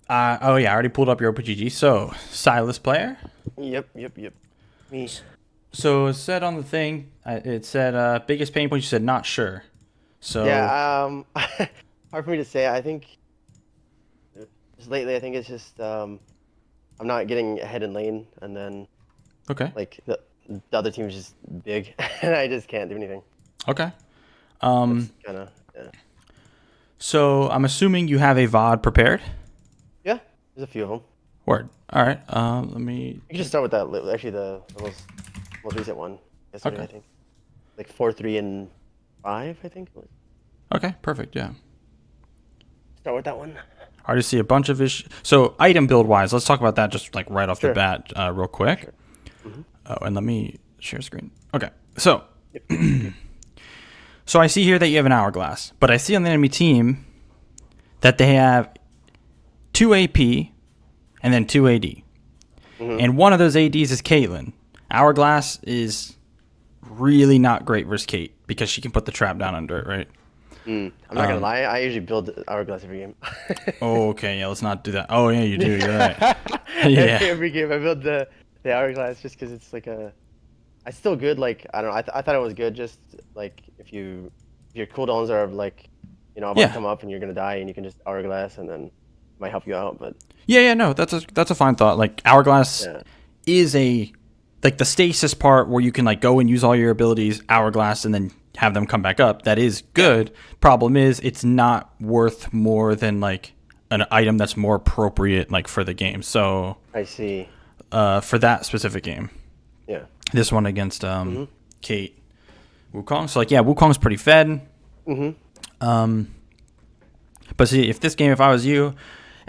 Oh yeah, I already pulled up your OPGG. So, Sylas player. Yep. Me. So it said on the thing, it said biggest pain point. You said not sure. So Yeah, hard for me to say. I think just lately, I think it's just I'm not getting ahead in lane, and then okay, like the other team is just big, and I just can't do anything. okay. That's kind of yeah. So I'm assuming you have a VOD prepared. Yeah, there's a few of them. Word. All right. Let me. You can just start with that. Actually, the most recent one yesterday, Okay. I think. Like 4, 3, and 5, I think it was. Okay. Perfect. Yeah. Start with that one. I already see a bunch of issues. So item build wise, let's talk about that just like right off the Sure. bat, real quick. Sure. Mm-hmm. Oh, and let me share screen. Okay. So Yep. You're good. so I see here that you have an hourglass, but I see on the enemy team that they have 2 AP and then 2 AD. Mm-hmm. And one of those ADs is Caitlyn. Hourglass is really not great versus Kate because she can put the trap down under it, right? I'm not gonna lie. I usually build Hourglass every game. Oh, okay. Yeah, let's not do that. Oh, yeah, you do. You're right. Yeah. Every game I build the Hourglass just because it's like a. It's still good. Like I don't know. I thought it was good. Just like if your cooldowns are like, about to Yeah. come up and you're gonna die and you can just Hourglass and then it might help you out. But Yeah, no, that's a fine thought. Like Hourglass yeah, is a like the stasis part where you can like go and use all your abilities, Hourglass, and then have them come back up. That is good. Problem is, it's not worth more than like an item that's more appropriate like for the game. So I see. for that specific game, Yeah. this one against Mm-hmm. Kate Wukong. So like yeah, Wukong's pretty fed. Mm-hmm. But see, if I was you,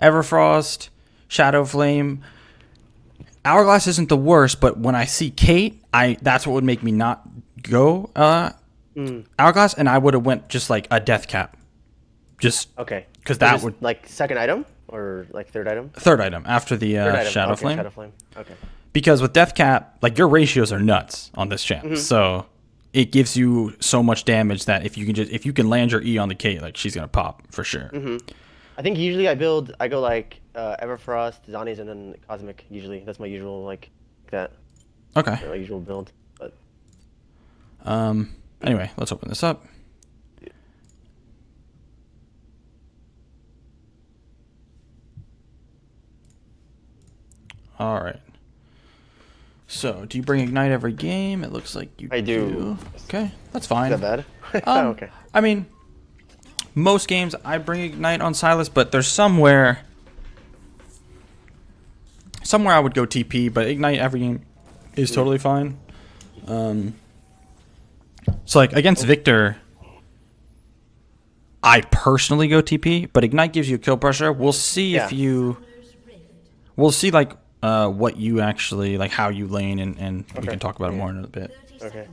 Everfrost, Shadow Flame, Hourglass isn't the worst, but when I see Kate, that's what would make me not go Hourglass, and I would have went just like a Death Cap, just Okay. because So that just, would like second item or like third item? third item after the Third item. Shadow Okay. Flame. Shadow Flame. Okay. Because with Death Cap, like your ratios are nuts on this champ, Mm-hmm. so it gives you so much damage that if you can land your E on the Kate, like she's gonna pop for sure. I think usually I go like Everfrost, Zanies, and then Cosmic. Usually that's my usual like that Okay. my usual build. But Anyway, let's open this up. All right. So, do you bring Ignite every game? It looks like you I do. Okay, that's is fine. that bad? Okay. I mean, most games I bring Ignite on Sylas, but there's somewhere I would go TP, but Ignite every game is totally fine. So like against Victor, I personally go TP, but Ignite gives you a kill pressure. We'll see Yeah. if you. We'll see like what you actually like, how you lane, and we Okay. can talk about it more in a bit. Okay.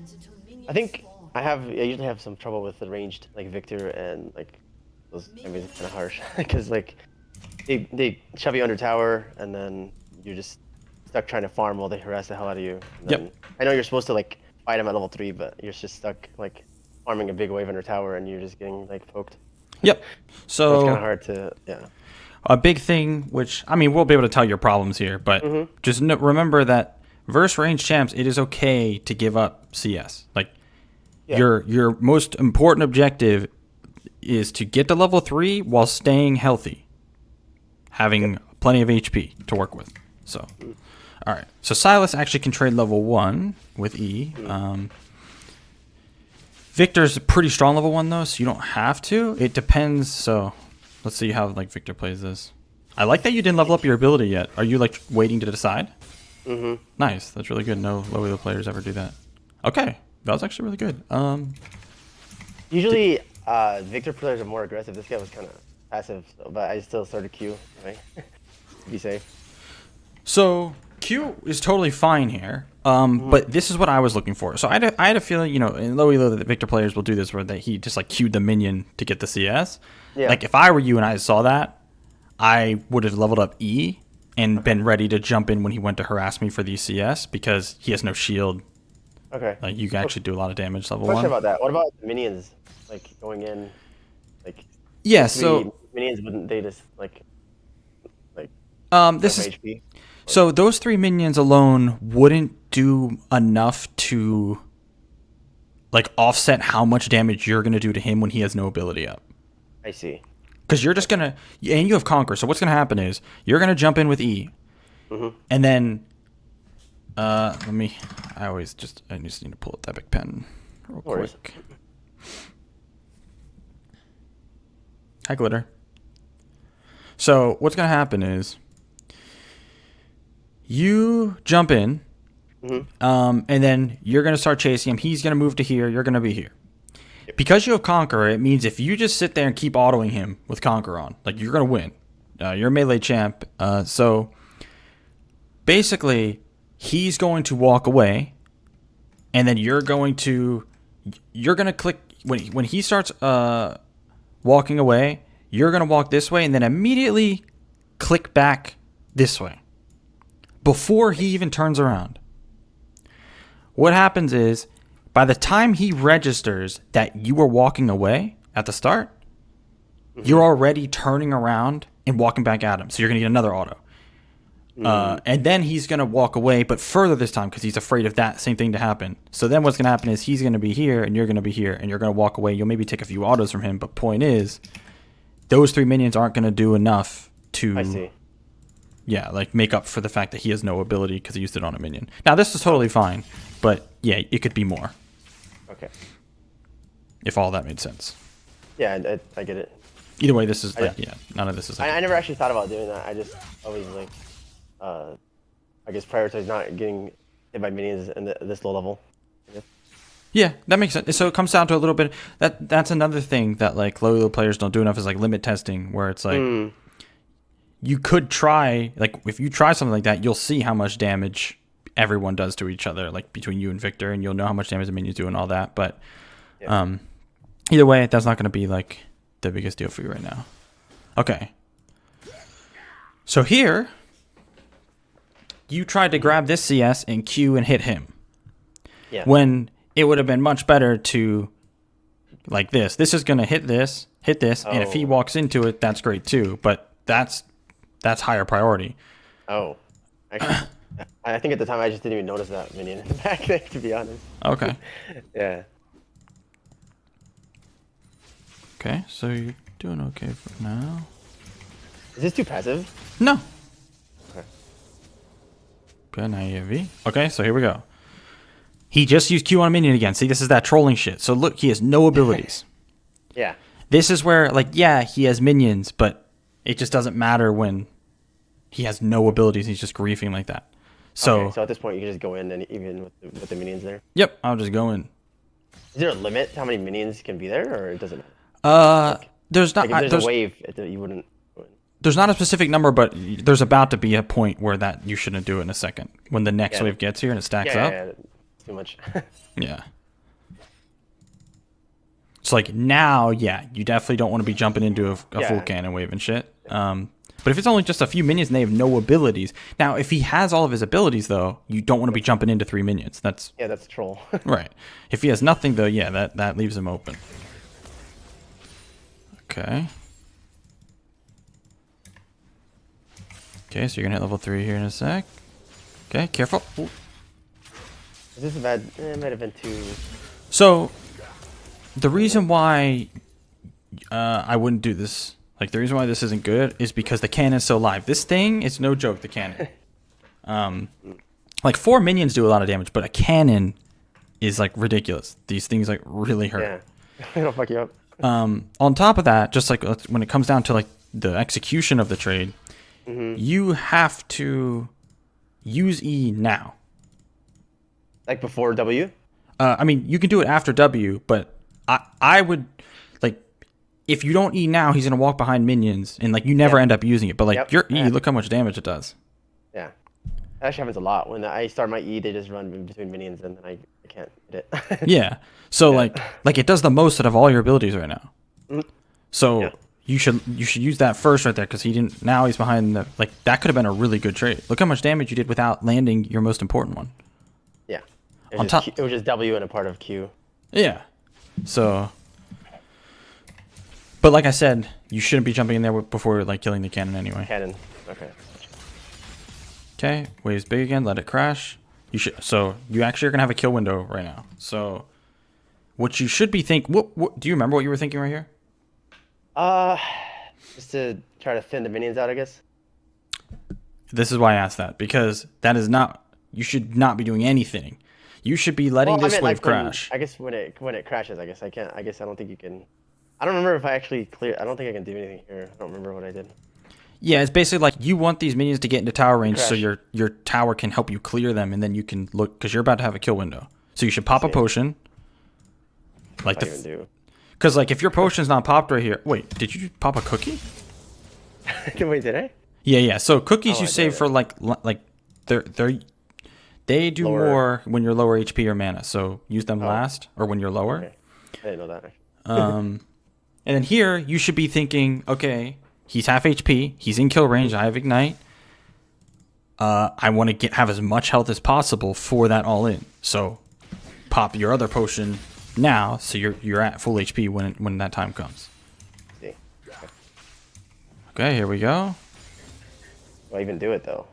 I think I usually have some trouble with the ranged like Victor and like those enemies kind of harsh because like they shove you under tower and then you're just stuck trying to farm while they harass the hell out of you. And Yep. then, I know you're supposed to like fight them at level 3, but you're just stuck like farming a big wave under tower and you're just getting like poked. Yep. So it's kind So of hard to yeah. a big thing, which I mean, we'll be able to tell your problems here, but just remember that versus range champs, it is okay to give up CS. Like Yeah. your most important objective is to get to level 3 while staying healthy, having plenty of HP to work with. So, all right. So Sylas actually can trade level 1 with E. Victor's a pretty strong level 1 though, so you don't have to. It depends. So let's see how like Victor plays this. I like that you didn't level up your ability yet. Are you like waiting to decide? Nice. That's really good. No low elo players ever do that. Okay. That was actually really good. Usually Victor players are more aggressive. This guy was kind of passive, but I still started Q anyway. To be safe. So Q is totally fine here. But this is what I was looking for. So I had a feeling, in low elo that Victor players will do this where he just like queued the minion to get the CS. Yeah. Like if I were you and I saw that, I would have leveled up E and been ready to jump in when he went to harass me for the CS because he has no shield. Okay. Like you can actually do a lot of damage level Question 1. about that. What about the minions? Like going in, like Yeah, three so minions wouldn't they just This is HP. so those 3 minions alone wouldn't do enough to like offset how much damage you're gonna do to him when he has no ability up. I see. Because you're just gonna, and you have Conquer. So what's gonna happen is you're gonna jump in with E, and then I just need to pull up the Epic Pen real quick. Hi, Glitter. So what's gonna happen is you jump in, and then you're gonna start chasing him. He's gonna move to here. You're gonna be here. Because you have Conqueror, it means if you just sit there and keep autoing him with Conqueror on, like, you're going to win. You're a melee champ. So basically, he's going to walk away, and then you're going to click, when he starts walking away, you're going to walk this way, and then immediately click back this way before he even turns around. What happens is, by the time he registers that you were walking away at the start, you're already turning around and walking back at him. So you're going to get another auto. And then he's going to walk away, but further this time because he's afraid of that same thing to happen. So then what's going to happen is he's going to be here and you're going to be here and you're going to walk away. You'll maybe take a few autos from him, but point is, those 3 minions aren't going to do enough to... I see. Yeah, like make up for the fact that he has no ability because he used it on a minion. Now, this is totally fine, but yeah, it could be more. Okay. If all that made sense. Yeah, I get it. Either way, this is none of this is. I never actually thought about doing that. I just always like, I guess prioritize not getting hit by minions in this low level. Yeah, that makes sense. So it comes down to a little bit. That's another thing that like low elo players don't do enough is like limit testing, where it's like you could try, like if you try something like that, you'll see how much damage everyone does to each other, like between you and Victor, and you'll know how much damage the minions do and all that. But either way, that's not going to be like the biggest deal for you right now. Okay. So here, you tried to grab this CS and Q and hit him. Yeah. When it would have been much better to, like this. This is going to hit this, and if he walks into it, that's great too. But that's higher priority. Oh. Actually, I think at the time I just didn't even notice that minion in the back there, to be honest. Okay. Yeah. Okay, so you're doing okay for now. Is this too passive? No. Okay. Okay, now you have V. Okay, so here we go. He just used Q on a minion again. See, this is that trolling shit. So look, he has no abilities. Yeah. This is where, like, yeah, he has minions, but it just doesn't matter when he has no abilities. He's just griefing like that. So, okay, so at this point, you can just go in and even with the minions there. Yep, I'll just go in. Is there a limit to how many minions can be there, or it doesn't matter? There's not. Like if there's a wave, you wouldn't. There's not a specific number, but there's about to be a point where that you shouldn't do it in a second. When the next wave gets here and it stacks up. Yeah, it's too much. Yeah. It's like now, yeah, you definitely don't want to be jumping into a full cannon wave and shit. But if it's only just a few minions and they have no abilities. Now, if he has all of his abilities, though, you don't want to be jumping into 3 minions. That's that's a troll. right. If he has nothing, though, yeah, that leaves him open. Okay. Okay, so you're going to hit level 3 here in a sec. Okay, careful. Ooh. Is this a bad... it might have been too... So, the reason why I wouldn't do this, like the reason why this isn't good, is because the cannon's so live. This thing is no joke, the cannon. Like 4 minions do a lot of damage, but a cannon is like ridiculous. These things like really hurt. Yeah, it'll fuck you up. On top of that, just like when it comes down to like the execution of the trade, you have to use E now. Like before W? I mean, you can do it after W, but I would, like, if you don't E now, he's going to walk behind minions, and, like, you never end up using it. But, like, your E, look how much damage it does. Yeah. That actually happens a lot. When I start my E, they just run in between minions, and then I can't hit it. Yeah. So, like, it does the most out of all your abilities right now. So, you should use that first right there, because now he's behind the, like, that could have been a really good trade. Look how much damage you did without landing your most important one. Yeah. It was just W and a part of Q. Yeah. So, but like I said, you shouldn't be jumping in there before like killing the cannon anyway. Cannon. Okay. Okay, wave's big again. Let it crash. So you actually are gonna have a kill window right now. So what you should be what do you remember what you were thinking right here? Just to try to thin the minions out, I guess. This is why I asked that, because that is not. You should not be doing anything. You should be letting this wave crash. I guess when it crashes, I guess I can't. I guess I don't think you can. I don't remember if I actually clear. I don't think I can do anything here. I don't remember what I did. Yeah, it's basically like you want these minions to get into tower range so your tower can help you clear them, and then you can look, because you're about to have a kill window. So you should pop a potion. Like because like if your potion's not popped right here. Wait, did you pop a cookie? Wait, did I? Yeah. So cookies you save for like they do more when you're lower HP or mana. So use them last or when you're lower. Okay. I didn't know that. And then here you should be thinking, okay, he's half HP. He's in kill range. I have ignite. I want to have as much health as possible for that all in. So pop your other potion now, so you're at full HP when that time comes. See. Okay, here we go. Do I even do it though?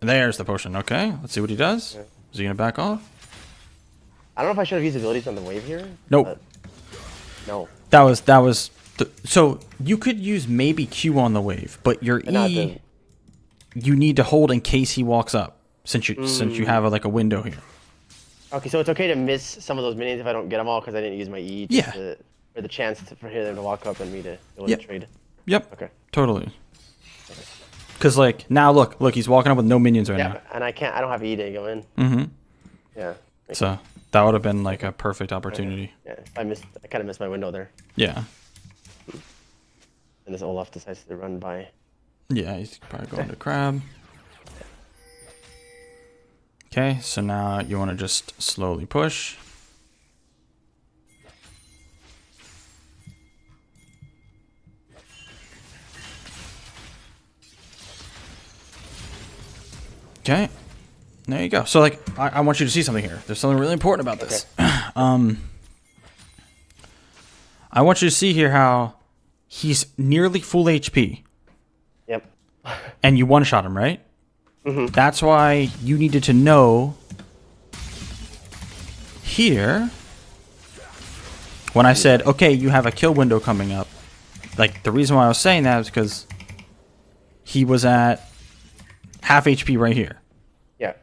There's the potion. Okay, let's see what he does. Okay. Is he gonna back off? I don't know if I should have used abilities on the wave here. Nope. No. That was. So you could use maybe Q on the wave, but your E, you need to hold in case he walks up, since you have a window here. Okay, so it's okay to miss some of those minions if I don't get them all because I didn't use my E. For the chance for them to walk up and me to go and trade. Yep. Okay. Totally. Because like now look, he's walking up with no minions right now. Yeah, and I don't have E to go in. Mm-hmm. Yeah. So that would have been like a perfect opportunity. Yeah, I kind of missed my window there. Yeah. And this Olaf decides to run by. Yeah, he's probably going to crab. Okay, so now you want to just slowly push. Okay, there you go. So like, I want you to see something here. There's something really important about this. Okay. I want you to see here how he's nearly full HP. Yep. And you one-shot him, right? Mm-hmm. That's why you needed to know here when I said, okay, you have a kill window coming up. Like, the reason why I was saying that is because he was at half HP right here. Yeah.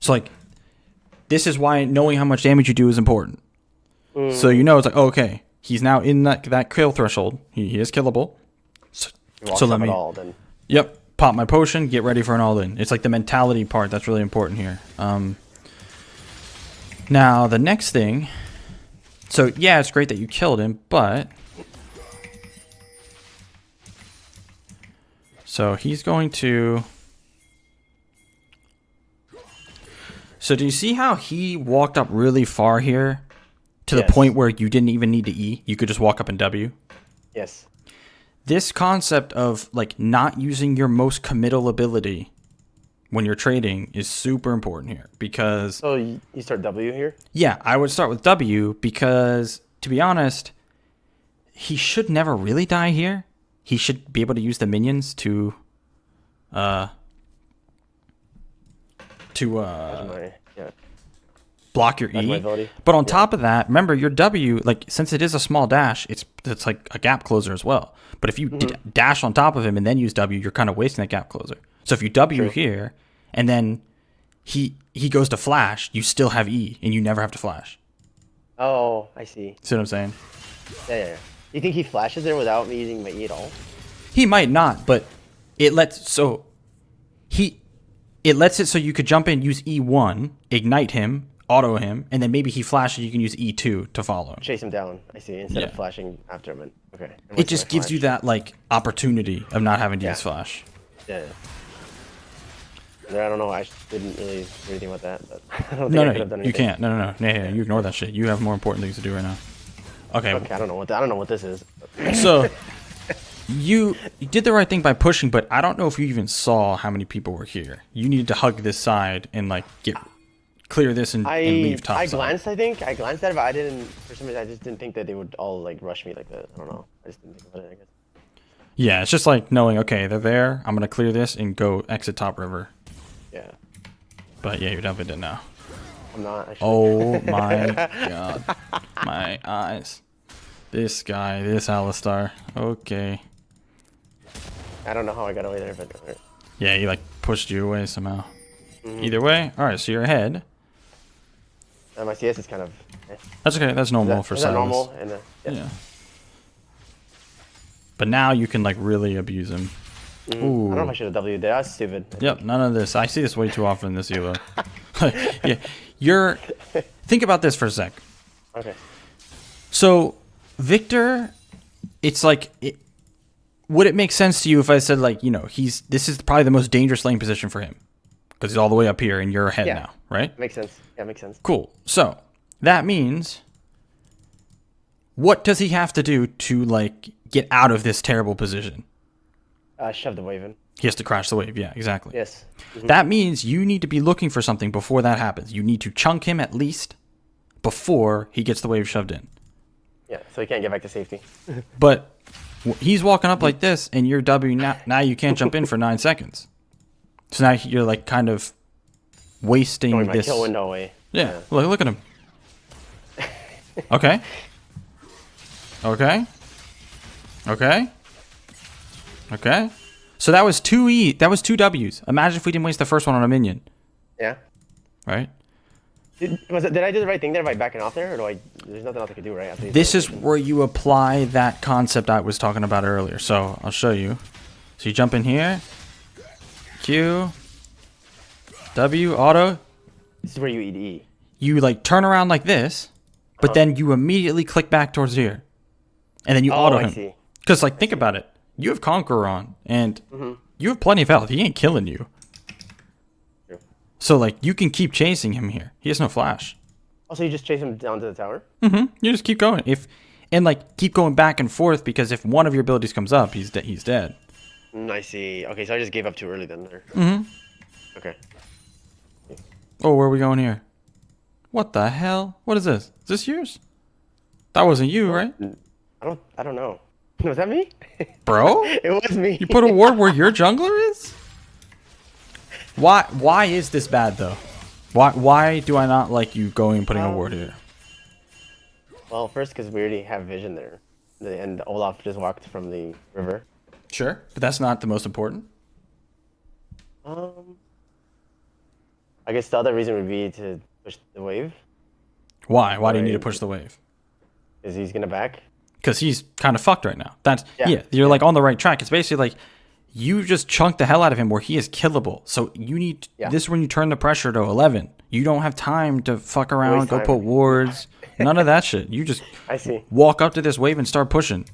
So, like, this is why knowing how much damage you do is important. So, you know, it's like, oh, okay, he's now in that kill threshold. He is killable. So let me... Yep. Pop my potion, get ready for an all-in. It's like the mentality part that's really important here. Now, the next thing... So, yeah, it's great that you killed him, but... So, he's going to... So, do you see how he walked up really far here? To the point where you didn't even need to E? You could just walk up and W? Yes. This concept of like not using your most committal ability when you're trading is super important here because... So you start W here? Yeah, I would start with W because, to be honest, he should never really die here. He should be able to use the minions to block your E. But on top of that, remember your W, like since it is a small dash, it's like a gap closer as well. But if you dash on top of him and then use W, you're kind of wasting that gap closer. So if you W here and then he goes to flash, you still have E and you never have to flash. Oh, I see. See what I'm saying? Yeah. You think he flashes there without me using my E at all? He might not, but it lets it so you could jump in, use E1, ignite him, auto him, and then maybe he flashes, you can use E2 to follow him. Chase him down, I see, instead of flashing after him. Okay. It just gives you that like opportunity of not having to use flash. Yeah. I don't know, I didn't really do anything about that, but I don't think I could have done anything. You can't. No. Yeah, you ignore that shit. You have more important things to do right now. Okay, I don't know what this is. So you did the right thing by pushing, but I don't know if you even saw how many people were here. You needed to hug this side and like clear this and leave top side. I glanced at it, but I didn't, for some reason, I just didn't think that they would all like rush me like that. I don't know. I just didn't think about it, I guess. Yeah, it's just like knowing, okay, they're there. I'm going to clear this and go exit top river. Yeah. But yeah, you're definitely dead now. I'm not, actually. Oh my god. My eyes. This guy, this Alistar. Okay. I don't know how I got away there, but... Yeah, he like pushed you away somehow. Either way, alright, so you're ahead. My CS is kind of... That's okay, that's normal for Is that Sylas. normal? And, Yeah. But now you can like really abuse him. I don't know if I should have W'd there. That's stupid. Yep, none of this. I see this way too often in this Elo. Yeah, you're... Think about this for a sec. Okay. So, Victor, it's like... would it make sense to you if I said, like, you know, this is probably the most dangerous lane position for him? Because he's all the way up here and you're ahead now, right? Makes sense. Yeah, makes sense. Cool. So, that means... What does he have to do to, like, get out of this terrible position? Shove the wave in. He has to crash the wave. Yeah, exactly. Yes. That means you need to be looking for something before that happens. You need to chunk him at least before he gets the wave shoved in. Yeah, so he can't get back to safety. But he's walking up like this, and you're W. Now you can't jump in for 9 seconds. So now you're like kind of wasting Throwing my this. kill window away. Yeah, look at him. Okay. Okay. Okay. Okay. So that was 2 That was 2 W's. Imagine if we didn't waste the first one on a minion. Yeah. Right? Did I do the right thing there by backing off there, or there's nothing else I could do, right? After This is where you apply that concept I was talking about earlier. So I'll show you. So you jump in here. Q. W. Auto. This is where you eat E. You like turn around like this, but then you immediately click back towards here. And then you auto him. See. Because like think about it. You have Conqueror on, and you have plenty of health. He ain't killing you. True. So like you can keep chasing him here. He has no flash. Oh, so you just chase him down to the tower? You just keep going. And like keep going back and forth, because if one of your abilities comes up, he's dead. I see. Okay, so I just gave up too early then. There. Okay. Oh, where are we going here? What the hell? What is this? Is this yours? That wasn't you, right? I don't know. Was that me? Bro? It was me. You put a ward where your jungler is? Why is this bad though? Why do I not like you going and putting a ward here? Well, first because we already have vision there, and Olaf just walked from the river. Sure, but that's not the most important. I guess the other reason would be to push the wave. Why? Why do you need to push the wave? Is he's gonna back? Because he's kind of fucked right now. You're like on the right track. It's basically like you just chunked the hell out of him where he is killable. So you need this is when you turn the pressure to 11. You don't have time to fuck around, go put wards, none of that shit. You just walk up to this wave and start pushing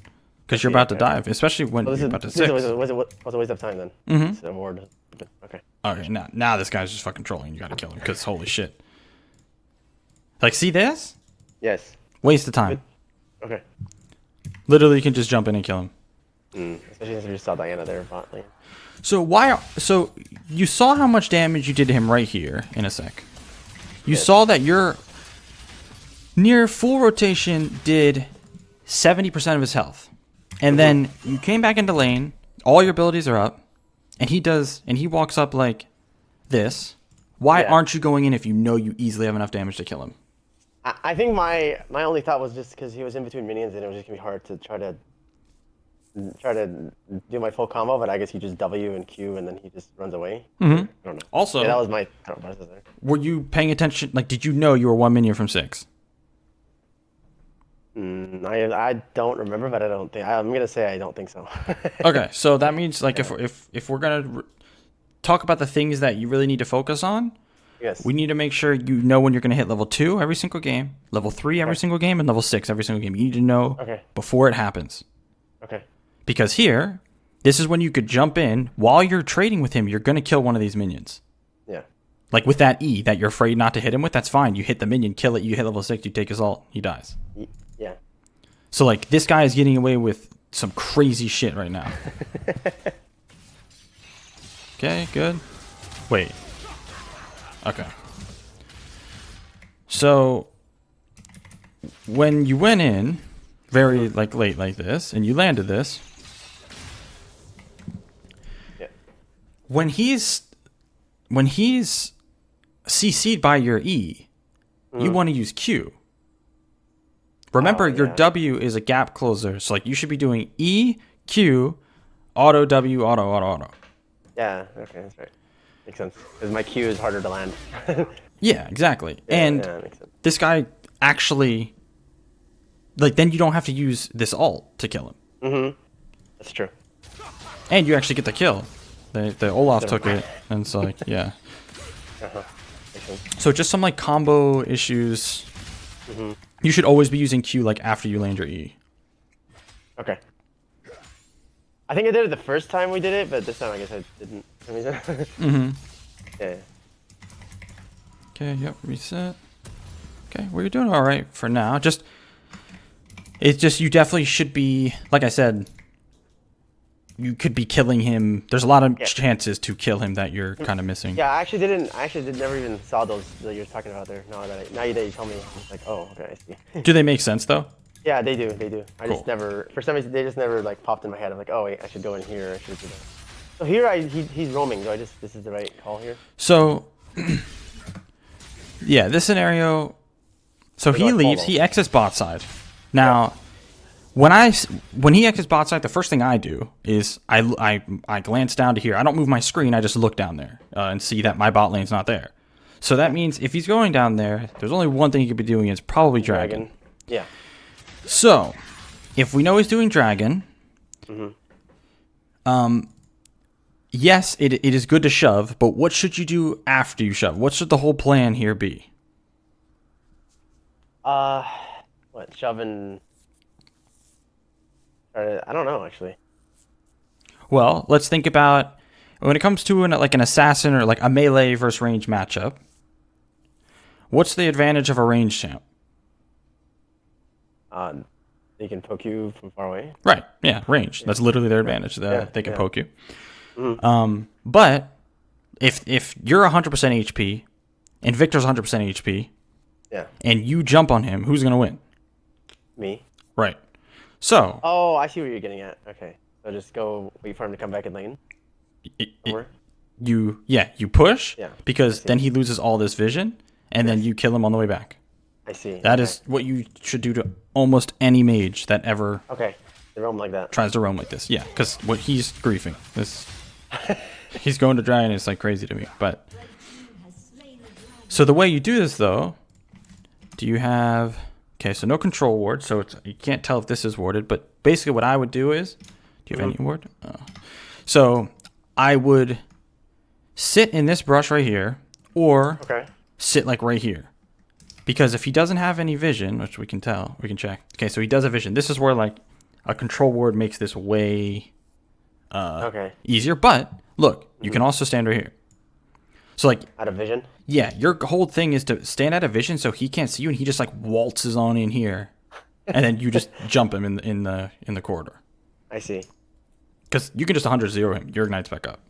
because you're about to dive, especially when you're about to 6. Was a waste of time then. It's a ward. Okay. Okay, now this guy's just fucking trolling. You gotta kill him because holy shit. Like, see this? Yes. Waste of time. Okay. Literally, you can just jump in and kill him. Especially since we just saw Diana there. So you saw how much damage you did to him right here in a sec. You saw that your near full rotation did 70% of his health. And then you came back into lane, all your abilities are up, and he walks up like this. Why aren't you going in if you know you easily have enough damage to kill him? I think my only thought was just because he was in between minions and it was just gonna be hard to try to do my full combo, but I guess you just W and Q and then he just runs away. I don't know. Also, that was my process there. Were you paying attention? Like, did you know you were 1 minion from 6? I don't remember, but I don't think I'm gonna say I don't think so. Okay, so that means like if we're gonna talk about the things that you really need to focus on. Yes. We need to make sure you know when you're going to hit level 2 every single game, level 3 every single game, and level 6 every single game. You need to know before it happens. Okay. Because here, this is when you could jump in. While you're trading with him, you're going to kill one of these minions. Yeah. Like with that E that you're afraid not to hit him with, that's fine. You hit the minion, kill it, you hit level 6, you take his ult, he dies. Yeah. So like this guy is getting away with some crazy shit right now. Okay, good. Wait. Okay. So when you went in very like late like this and you landed this, when he's CC'd by your E, you want to use Q. Remember, your W is a gap closer, so like you should be doing E, Q, auto W, auto. Yeah, okay, that's right. Makes sense. Because my Q is harder to land. Yeah, exactly. And that makes sense. this guy actually, like, then you don't have to use this ult to kill him. Mm-hmm. That's true. And you actually get the kill. The Olaf took it, and it's like, yeah. Makes sense. So just some like combo issues. You should always be using Q like after you land your E. Okay. I think I did it the first time we did it, but this time I guess I didn't. For some reason. Yeah. Okay, yep, reset. Okay, well, you're doing all right for now. It's just you definitely should be, like I said, you could be killing him. There's a lot of chances to kill him that you're kind of missing. Yeah, I actually never even saw those that you're talking about there. Now that you tell me, I'm like, oh, okay, I see. Do they make sense though? Yeah, they do. I Cool. just never, for some reason, they just never like popped in my head. I'm like, oh wait, I should go in here. I should do that. So here, he's roaming. This is the right call here? So, yeah, this scenario. So he leaves. He exits bot side. Now, when he exits bot side, the first thing I do is I glance down to here. I don't move my screen. I just look down there and see that my bot lane's not there. So that means if he's going down there, there's only one thing he could be doing. It's probably dragon. Yeah. So, if we know he's doing dragon, yes, it is good to shove, but what should you do after you shove? What should the whole plan here be? What, shoving? I don't know, actually. Well, let's think about when it comes to an assassin or like a melee versus range matchup. What's the advantage of a range champ? They can poke you from far away. Right. Yeah, range. That's literally their advantage. They can poke you. But if you're 100% HP and Victor's 100% HP, and you jump on him, who's gonna win? Me. Right. So. Oh, I see what you're getting at. Okay. So just go wait for him to come back in lane. You push. Yeah. Because then he loses all this vision, and then you kill him on the way back. I see. That is what you should do to almost any mage that ever. Okay. They roam like that. Tries to roam like this. Yeah, because what he's griefing. He's going to dragon. It's like crazy to me. But so the way you do this though, do you have? Okay, so no control ward, so you can't tell if this is warded. But basically, what I would do is, do you have any ward? So I would sit in this brush right here, or sit like right here. Because if he doesn't have any vision, which we can tell, we can check. Okay, so he does have vision. This is where like a control ward makes this way easier. But look, you can also stand right here. So like out of vision. Yeah, your whole thing is to stand out of vision so he can't see you, and he just like waltzes on in here, and then you just jump him in the corridor. I see. Because you can just 100-0 him. Your ignite's back up.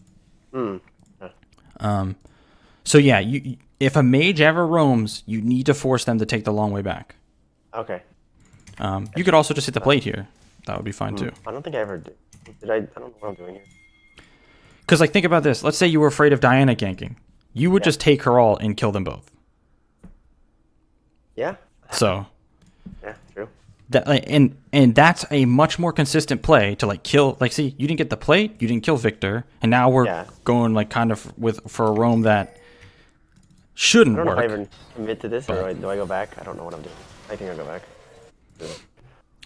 So yeah, if a mage ever roams, you need to force them to take the long way back. Okay. You could also just hit the plate here. That would be fine too. I don't think I ever did. I don't know what I'm doing here. Because like think about this. Let's say you were afraid of Diana ganking. You would just take her all and kill them both. Yeah. So. Yeah, true. That and that's a much more consistent play to like kill. Like, see, you didn't get the plate, you didn't kill Victor, and now we're going like kind of for a roam that shouldn't work. I don't know if I even commit to this, or do I go back? I don't know what I'm doing. I think I'll go back.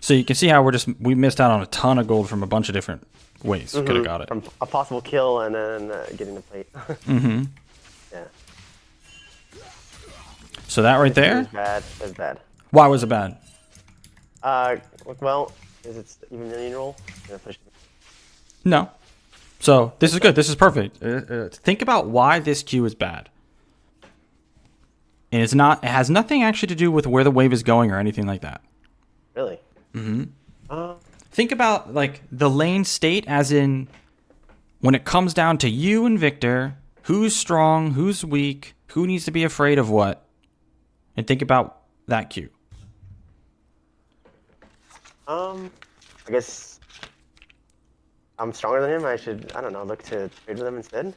So you can see how we missed out on a ton of gold from a bunch of different ways. Could have got it. From a possible kill and then getting the plate. Yeah. So that right there. Bad. That's bad. Why was it bad? Well, is it even minion roll? No. So this is good. This is perfect. Think about why this Q is bad. And it has nothing actually to do with where the wave is going or anything like that. Really? Think about like the lane state as in when it comes down to you and Victor, who's strong, who's weak, who needs to be afraid of what, and think about that Q. I guess I'm stronger than him. I should, I don't know, look to trade with him instead.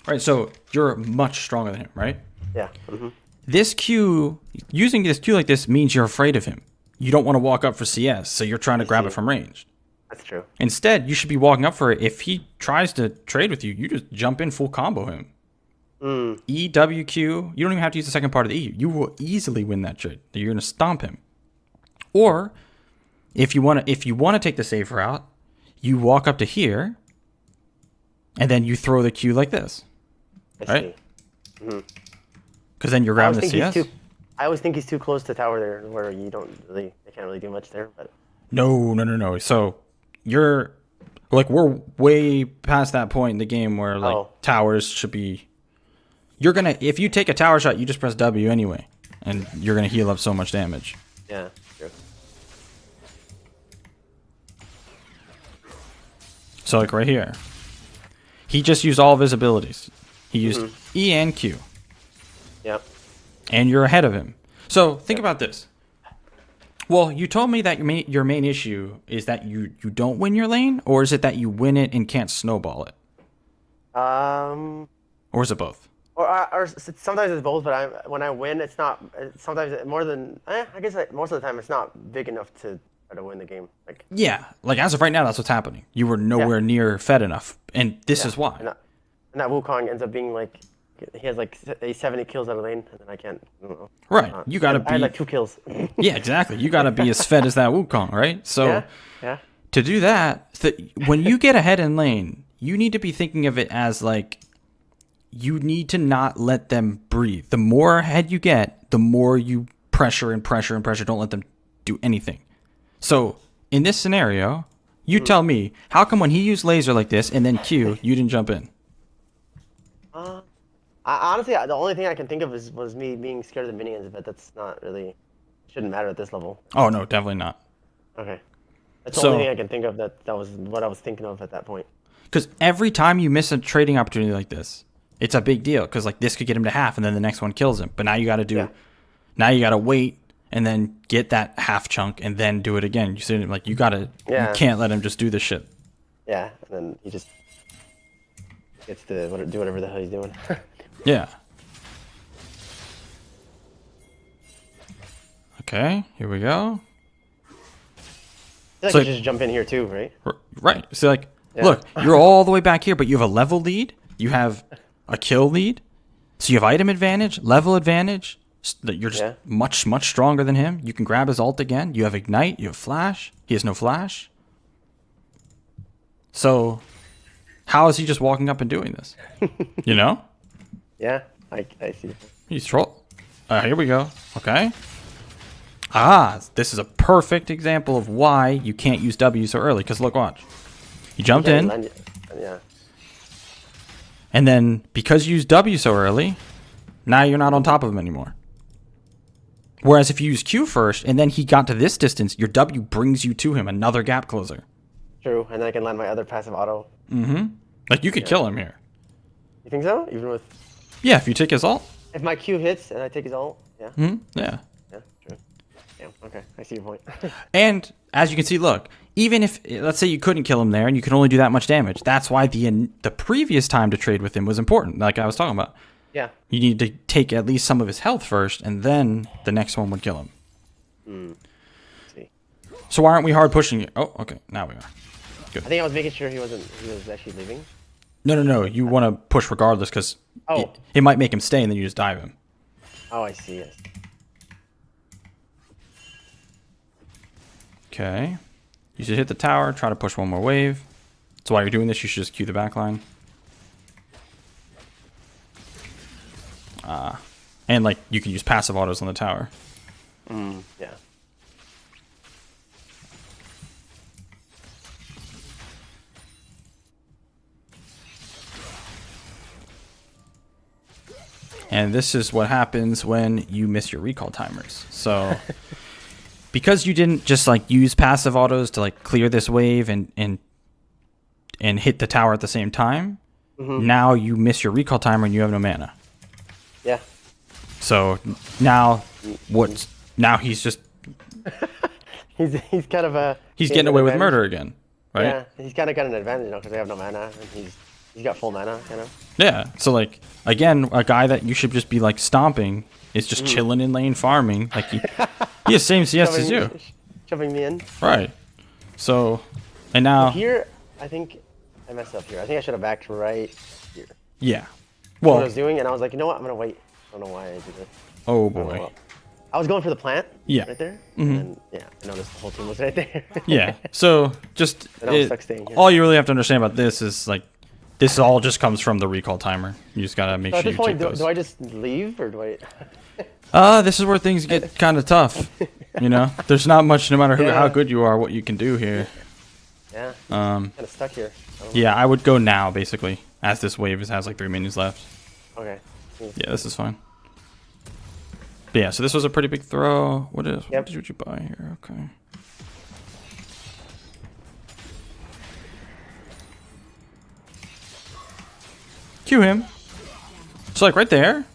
Right, so you're much stronger than him, right? Yeah. This Q, using this Q like this means you're afraid of him. You don't want to walk up for CS, so you're trying to grab it from range. That's true. Instead, you should be walking up for it. If he tries to trade with you, you just jump in, full combo him. E, W, Q. You don't even have to use the second part of the E. You will easily win that trade. You're going to stomp him. Or if you want to take the safe route, you walk up to here, and then you throw the Q like this, right? Because then you're grabbing the CS. I always think he's too close to tower there, where they can't really do much there. But no. So you're like, we're way past that point in the game where like towers should be. You're gonna, if you take a tower shot, you just press W anyway, and you're gonna heal up so much damage. Yeah, true. So like right here, he just used all of his abilities. He used E and Q. Yep. And you're ahead of him. So think about this. Well, you told me that your main issue is that you don't win your lane, or is it that you win it and can't snowball it? Or is it both? Or sometimes it's both, but when I win, it's not. Sometimes more than I guess most of the time it's not big enough to try to win the game. Like like as of right now, that's what's happening. You were nowhere near fed enough, and this is why. And that Wukong ends up being like, he has like 70 kills out of lane, and then I can't. I don't know. Right, you gotta be. I had like 2 kills. Yeah, exactly. You gotta be as fed as that Wukong, right? So to do that, when you get ahead in lane, you need to be thinking of it as like, you need to not let them breathe. The more ahead you get, the more you pressure and pressure and pressure. Don't let them do anything. So in this scenario, you tell me, how come when he used laser like this and then Q, you didn't jump in? Honestly, the only thing I can think of was me being scared of the minions, but that's not really, shouldn't matter at this level. Oh no, definitely not. Okay. That's the only thing I can think of that was what I was thinking of at that point. Because every time you miss a trading opportunity like this, it's a big deal, because like this could get him to half and then the next one kills him. But now you got to do, now you got to wait and then get that half chunk and then do it again. You see, like you can't let him just do this shit. Yeah, and then he just gets to do whatever the hell he's doing. Yeah. Okay, here we go. I feel like you just jump in here too, right? Right. So like, look, you're all the way back here, but you have a level lead. You have a kill lead. So you have item advantage, level advantage. That you're just much, much stronger than him. You can grab his ult again. You have ignite. You have flash. He has no flash. So how is he just walking up and doing this? You know? Yeah, I see. He's troll. Here we go. Okay. This is a perfect example of why you can't use W so early. Because look, watch. You jumped in. Yeah. And then because you used W so early, now you're not on top of him anymore. Whereas if you use Q first and then he got to this distance, your W brings you to him, another gap closer. True, and then I can land my other passive auto. Like you could kill him here. You think so? Even with... Yeah, if you take his ult. If my Q hits and I take his ult, yeah. Yeah. Yeah, true. Yeah, okay, I see your point. And as you can see, look, even if, let's say you couldn't kill him there and you can only do that much damage, that's why the previous time to trade with him was important, like I was talking about. Yeah. You need to take at least some of his health first, and then the next one would kill him. See. So why aren't we hard pushing it? Oh, okay, now we are. Good. I think I was making sure he was actually leaving. No. You want to push regardless, because it might make him stay, and then you just dive him. Oh, I see. Yes. Okay. You should hit the tower, try to push one more wave. So while you're doing this, you should just queue the backline. And like you can use passive autos on the tower. Yeah. And this is what happens when you miss your recall timers. So because you didn't just like use passive autos to like clear this wave and hit the tower at the same time, now you miss your recall timer and you have no mana. Yeah. So now now he's just he's kind of he's getting away with murder again. right? Yeah, he's kind of got an advantage now because they have no mana, and he's got full mana, kind of. Yeah. So like again, a guy that you should just be like stomping is just chilling in lane farming. Like he has same CS as you. Shoving me in. Right. So, and now Here, I think I messed up here. I think I should have backed right here. yeah. What I Well, was doing, and I was like, you know what? I'm gonna wait. I don't know why I did it. oh I don't know boy. what- I was going for the plant. Yeah. Right there. And then, yeah, I noticed the whole team was right there. Yeah. So just And I was stuck staying here. all you really have to understand about this is like this all just comes from the recall timer. You just gotta make So at sure this you point, take those. do I just leave or do I? This is where things get kind of tough. You know, there's not much, no matter Yeah. how good you are, what you can do here. Yeah. Kind of stuck here. I don't know. Yeah, I would go now basically, as this wave has like 3 minions left. Okay. Yeah, this is fine. But yeah, so this was a pretty big throw. What Yep. did you buy here? Okay. Cue him. So like right there.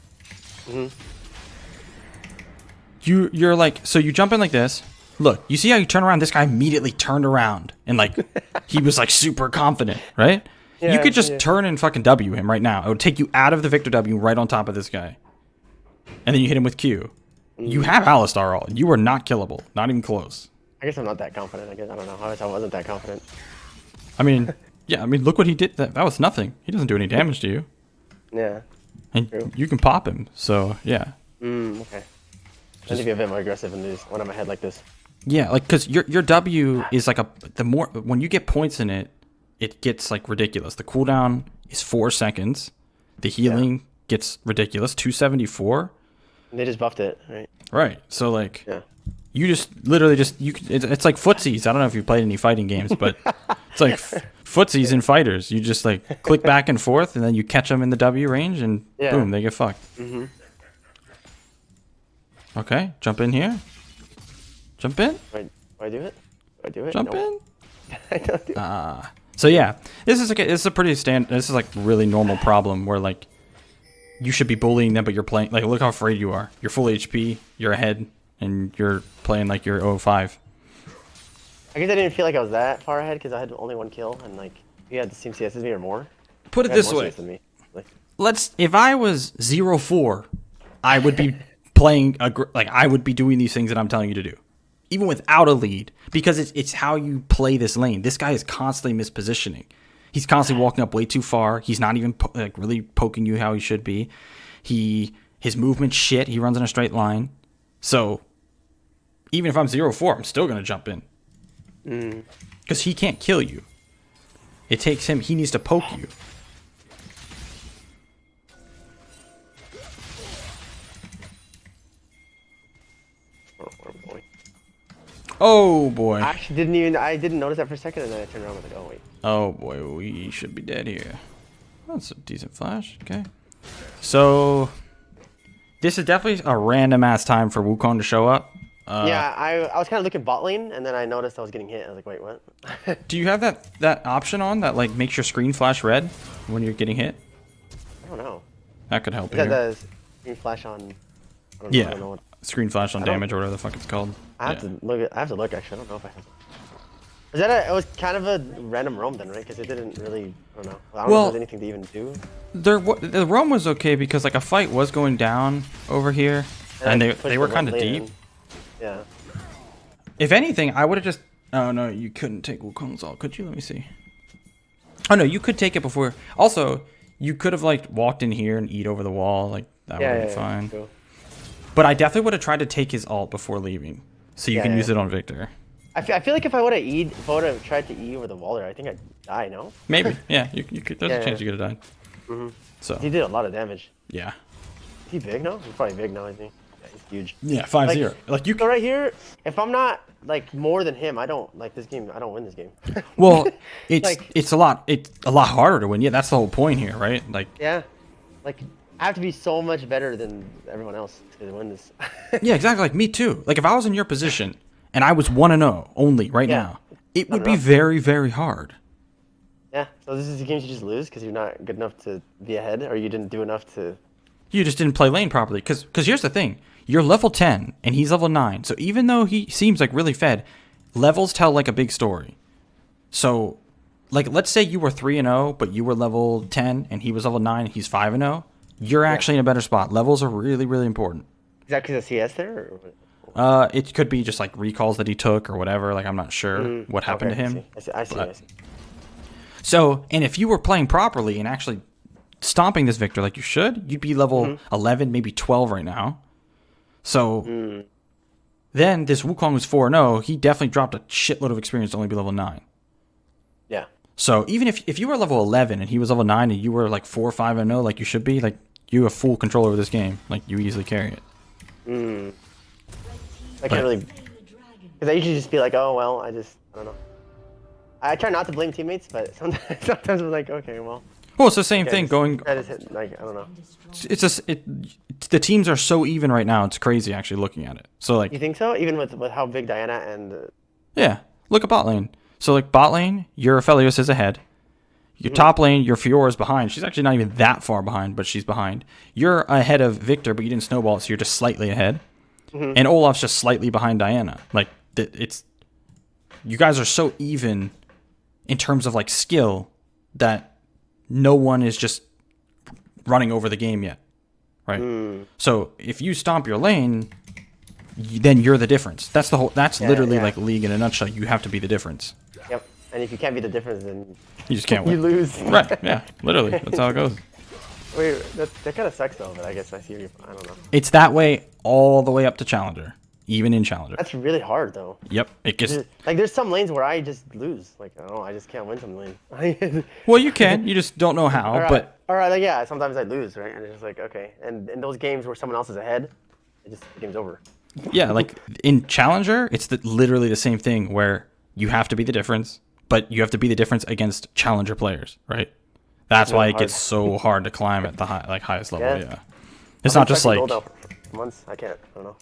You're like, so you jump in like this. Look, you see how you turn around? This guy immediately turned around and like he was like super confident, right? You Yeah, could just yeah. turn and fucking W him right now. It would take you out of the Victor W right on top of this guy. And then you hit him with Q. You have Alistar all. You are not killable. Not even close. I guess I'm not that confident. I guess I don't know. I wasn't that confident. I mean, yeah, I mean, look what he did. That was nothing. He doesn't do any damage to you. Yeah. And True. you can pop him. So, yeah. Okay. I need to be a bit more aggressive in this when I'm ahead like this. Yeah, like, because your W is like when you get points in it, it gets like ridiculous. The cooldown is 4 seconds. The healing gets ridiculous, 274. And they just buffed it, right? Right. So, like, Yeah. you just literally just, it's like footsies. I don't know if you've played any fighting games, but it's like footsies and fighters. You just like click back and forth and then you catch them in the W range and Yeah. boom, they get fucked. Okay, jump in here. Jump in. Do I do it? Do I do it? Jump Nope. in. I don't do it. So yeah, this is a pretty this is like really normal problem where like you should be bullying them, but you're playing like look how afraid you are. You're full HP, you're ahead, and you're playing like you're 0-5. I guess I didn't feel like I was that far ahead because I had only 1 kill and like you had the same CS as me or more. Put it You had this more way. CS than me. Like, If I was 0-4, I would be playing like I would be doing these things that I'm telling you to do, even without a lead, because it's how you play this lane. This guy is constantly mispositioning. He's constantly walking up way too far. He's not even like really poking you how he should be. His movement shit. He runs in a straight line. So even if I'm 0-4, I'm still gonna jump in because he can't kill you. It takes him. He needs to poke you. Oh boy. I actually didn't notice that for a second and then I turned around and was like, oh wait. Oh boy, we should be dead here. That's a decent flash. Okay. So this is definitely a random ass time for Wukong to show up. Yeah, I was kind of looking bot lane and then I noticed I was getting hit. I was like, wait, what? Do you have that option on that like makes your screen flash red when you're getting hit? I don't know. That could help Is that you. the screen flash on? I don't know, I don't know Yeah. what, Screen flash on don't- damage or whatever the fuck it's called. I have Yeah. to look. I have to look actually. I don't know if I have. Is that it was kind of a random roam then, right? Because it didn't really. I don't know. I don't know Well- if there's anything to even do. The roam was okay because like a fight was going down over here, and I they pushed were the kind of lane deep. in. Yeah. If anything, I would have just. Oh no, you couldn't take Wukong's ult, could you? Let me see. Oh no, you could take it before. Also, you could have like walked in here and eat over the wall, like that would have been fine. Cool. But I definitely would have tried to take his ult before leaving, so you Yeah, can yeah. use it on Victor. I feel like if I would have tried to E over the wall there, I think I'd die. No. Maybe, yeah. You could. There's Yeah, a chance yeah. you could have died. So He did a lot of damage. yeah, Is he big now? He's probably big now. I think. Yeah, he's huge. yeah, 5-0. Like you. So right here, if I'm not like more than him, I don't like this game. I don't win this game. Well, it's Like- it's a lot harder to win. Yeah, that's the whole point here, right? Like Yeah. Like I have to be so much better than everyone else to win this. yeah, exactly. Like me too. Like if I was in your position and I was 1-0 only right Yeah. now, it would Not be enough. very very hard. Yeah. So this is the games you just lose because you're not good enough to be ahead, or you didn't do enough to. You just didn't play lane properly. Because here's the thing. You're level 10 and he's level 9. So even though he seems like really fed, levels tell like a big story. So, like, let's say you were 3-0, but you were level 10 and he was level 9 and he's 5-0. You're actually in a better spot. Levels are really, really important. Is that because of CS there? Or? It could be just like recalls that he took or whatever. Like, I'm not sure what happened to him. I see. So, and if you were playing properly and actually stomping this Victor like you should, you'd be level 11, maybe 12 right now. So, then this Wukong was 4-0. He definitely dropped a shitload of experience to only be level 9. Yeah. So, even if you were level 11 and he was level 9 and you were like 4, 5-0 like you should be, like, you have full control over this game. Like, you easily carry it. I can't really... Because I usually just be like, oh, well, I don't know. I try not to blame teammates, but sometimes I'm like, okay, well... Well, it's the same thing going... I just hit, like, I don't know. It's just... the teams are so even right now, it's crazy actually looking at it. So, like... You think so? Even with how big Diana and... Yeah. Look at bot lane. So, like, bot lane, your Aphelios is ahead. Your top lane, your Fiora is behind. She's actually not even that far behind, but she's behind. You're ahead of Victor, but you didn't snowball it, so you're just slightly ahead. And Olaf's just slightly behind Diana. Like, it's... You guys are so even in terms of, like, skill that no one is just running over the game yet. Right? So, if you stomp your lane, then you're the difference. That's the whole... That's literally, like, League in a nutshell. You have to be the difference. Yep. And if you can't be the difference, then... You just can't win. You lose. Right, yeah. Literally. That's how it goes. Wait, that kind of sucks, though, but I guess I see you... I don't know. It's that way all the way up to Challenger. Even in Challenger. That's really hard, though. Yep. It gets... Like, there's some lanes where I just lose. Like, I don't know, I just can't win some lanes. Well, you can. You just don't know how, but... Alright, like, yeah, sometimes I lose, right? And it's just like, okay. And in those games where someone else is ahead, the game's over. Yeah, like, in Challenger, it's literally the same thing where you have to be the difference, but you have to be the difference against Challenger players, right? That's why it gets so hard to climb at the highest level, yeah. It's not just like... For months. I can't. I don't know.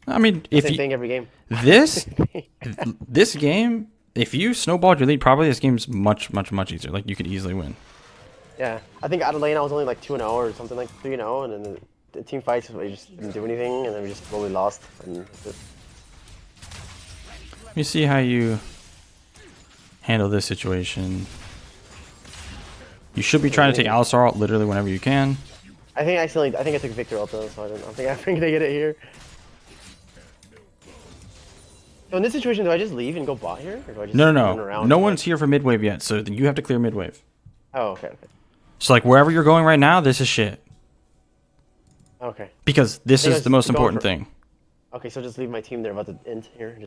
I mean, if Same you... thing every game. This game, if you snowballed your lead, probably this game's much, much, much easier. Like, you could easily win. Yeah. I think out of lane I was only like 2-0 or something like 3-0, and then the team fights, we just didn't do anything, and then we just slowly lost. And that's it. Let me see how you handle this situation. You should be trying to take Alistar out literally whenever you can. I think I took Victor out though, so I don't think they get it here. So in this situation, do I just leave and go bot here, or do I just run around? No one's here for midwave yet, so you have to clear midwave. Oh, okay. So like wherever you're going right now, this is shit. Okay. Because this is the most important thing. Okay, so just leave my team there about the end here.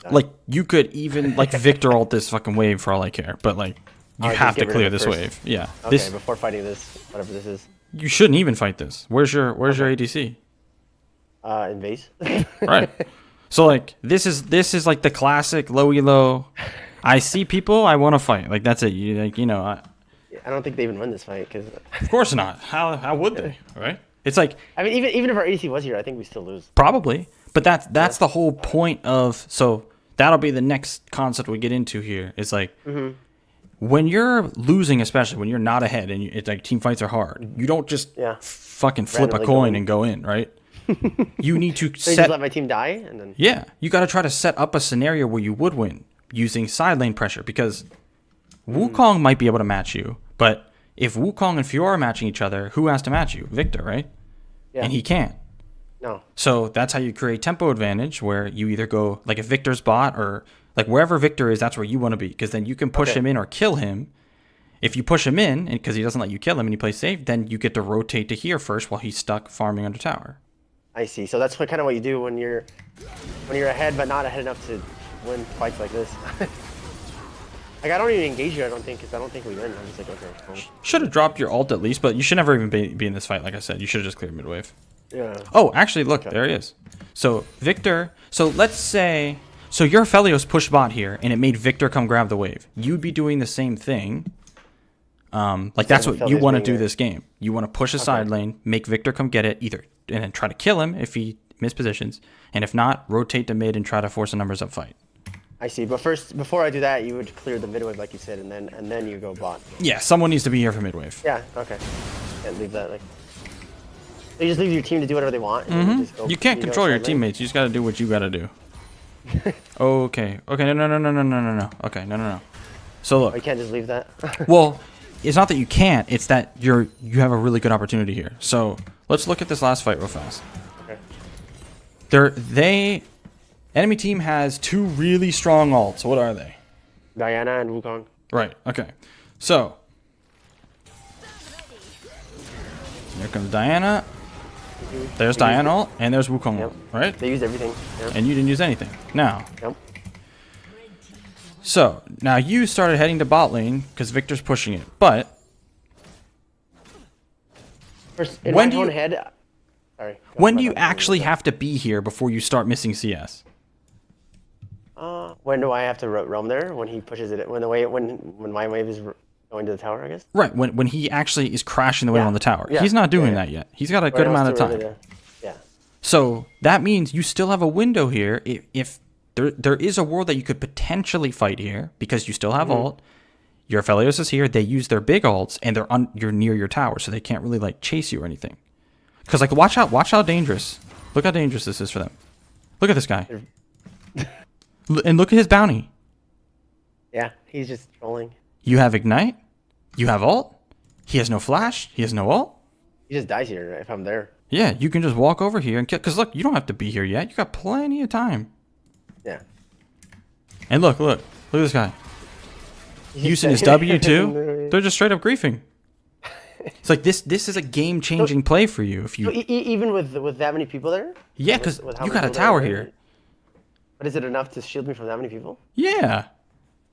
Like you could even like Victor ult this fucking wave for all I care, but like you have to clear this wave. Yeah. Okay, before fighting this, whatever this is. You shouldn't even fight this. Where's your ADC? In base. Right. So like this is like the classic low elo. I see people, I want to fight. Like that's it. I don't think they even win this fight because. Of course not. How would they? Right. It's like. I mean, even if our ADC was here, I think we still lose. Probably, but that's the whole point of. So that'll be the next concept we get into here. It's like. When you're losing, especially when you're not ahead and it's like team fights are hard, you don't just fucking flip a coin and go in, right? You need to so you just let my team die and then. Yeah, you got to try to set up a scenario where you would win using side lane pressure because Wukong might be able to match you, but if Wukong and Fiora are matching each other, who has to match you? Victor, right? Yeah. And he can't. No. So that's how you create tempo advantage, where you either go like if Victor's bot or. Like, wherever Victor is, that's where you want to be. Because then you can push him in or kill him. If you push him in, because he doesn't let you kill him and he plays safe, then you get to rotate to here first while he's stuck farming under tower. I see. So that's kind of what you do when you're ahead, but not ahead enough to win fights like this. Like, I don't even engage you, I don't think, because I don't think we win. I'm just like, okay. Cool. Should have dropped your ult at least, but you should never even be in this fight, like I said. You should have just cleared midwave. Yeah. Oh, actually, look, there he is. So, Victor, so let's say... So your Aphelios pushed bot here, and it made Victor come grab the wave. You'd be doing the same thing. Like that's what you want to do this game. You want to push a side lane, make Victor come get it, either and then try to kill him if he mispositions, and if not, rotate to mid and try to force a numbers up fight. I see. But first, before I do that, you would clear the midwave like you said, and then you go bot. Yeah, someone needs to be here for midwave. Yeah. Okay. Can't leave that like. You just leave your team to do whatever they want. And you can't control your teammates. You just got to do what you got to do. Okay. No. Okay, no. So look. I can't just leave that. Well, it's not that you can't. It's that you have a really good opportunity here. So let's look at this last fight real fast. Okay. Enemy team has 2 really strong ults. What are they? Diana and Wukong. Right. Okay. So here comes Diana. There's Diana ult, and there's Wukong ult, right? They use everything. Yep. And you didn't use anything. Now. Yep. So now you started heading to bot lane because Victor's pushing it, but First, in when my do own you head, sorry. when do you actually have to be here before you start missing CS? When do I have to roam there? When he pushes it? When my wave is going to the tower, I guess. Right, when he actually is crashing the wave on the tower. Yeah. He's not doing Yeah. that yet. He's got a good amount of time. Yeah. So that means you still have a window here. If there is a world that you could potentially fight here because you still have ult. Your Aphelios is here. They use their big ults, and you're near your tower, so they can't really like chase you or anything. Because like watch how dangerous. Look how dangerous this is for them. Look at this guy. And look at his bounty. Yeah, he's just trolling. You have ignite. You have ult. He has no flash. He has no ult. He just dies here if I'm there. Yeah, you can just walk over here and kill. Because look, you don't have to be here yet. You got plenty of time. Yeah. And look at this guy. Using his W too. They're just straight up griefing. It's like this is a game changing play for you if you. So even with that many people there. Yeah, because With how you many got a people tower there? here. But is it enough to shield me from that many people? Yeah.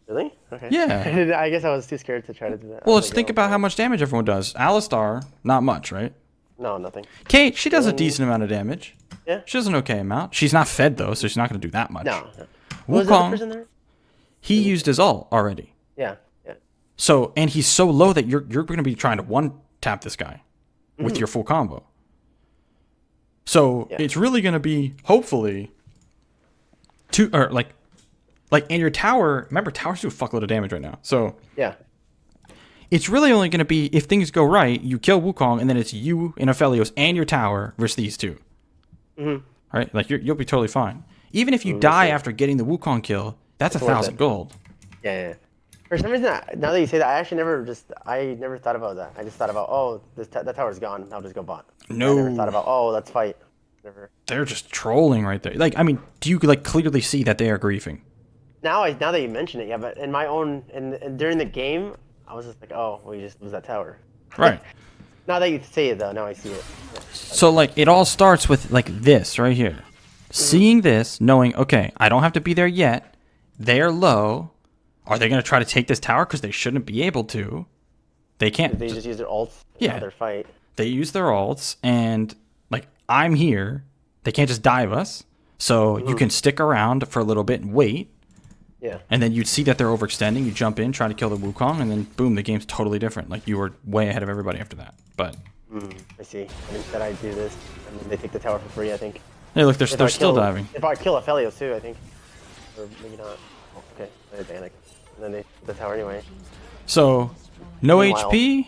Really? Okay. Yeah. I guess I was too scared to try to do that. Well, let's think about how much damage everyone does. Alistar, not much, right? No, nothing. Kate, she does a decent amount of damage. Yeah. She does an okay amount. She's not fed though, so she's not going to do that much. No. Was the other person Wukong, there? he used his ult already. Yeah. Yeah. So, and he's so low that you're going to be trying to one tap this guy with your full combo. So it's really going to be hopefully and your tower. Remember, towers do a fuckload of damage right now. So Yeah. it's really only going to be if things go right, you kill Wukong, and then it's you and Aphelios and your tower versus these two. Right? Like you'll be totally fine. Even if you die after getting the Wukong kill, that's 1,000 gold. Yeah. For some reason, now that you say that, I actually never thought about that. I just thought about, that tower's gone. I'll just go bot. No. I never thought about, let's fight. Never. They're just trolling right there. Like, I mean, do you like clearly see that they are griefing? Now that you mention it, yeah, but in my own and during the game, I was just like, we just lose that tower. Right. Now that you say it though, now I see it. Yeah. So like it all starts with like this right here. Seeing this, knowing, okay, I don't have to be there yet. They're low. Are they going to try to take this tower? Because they shouldn't be able to. They can't. They just use their ults in their fight. They use their ults, and like I'm here. They can't just dive us. So you can stick around for a little bit and wait. Yeah. And then you'd see that they're overextending. You jump in, try to kill the Wukong, and then boom, the game's totally different. Like you were way ahead of everybody after that. But I see. And instead I do this, and then they take the tower for free, I think. hey, look, they're still diving. If I kill Aphelios too, I think. Or maybe not. Oh, okay, they're panic. And then they take the tower anyway. So, no Meanwhile. HP.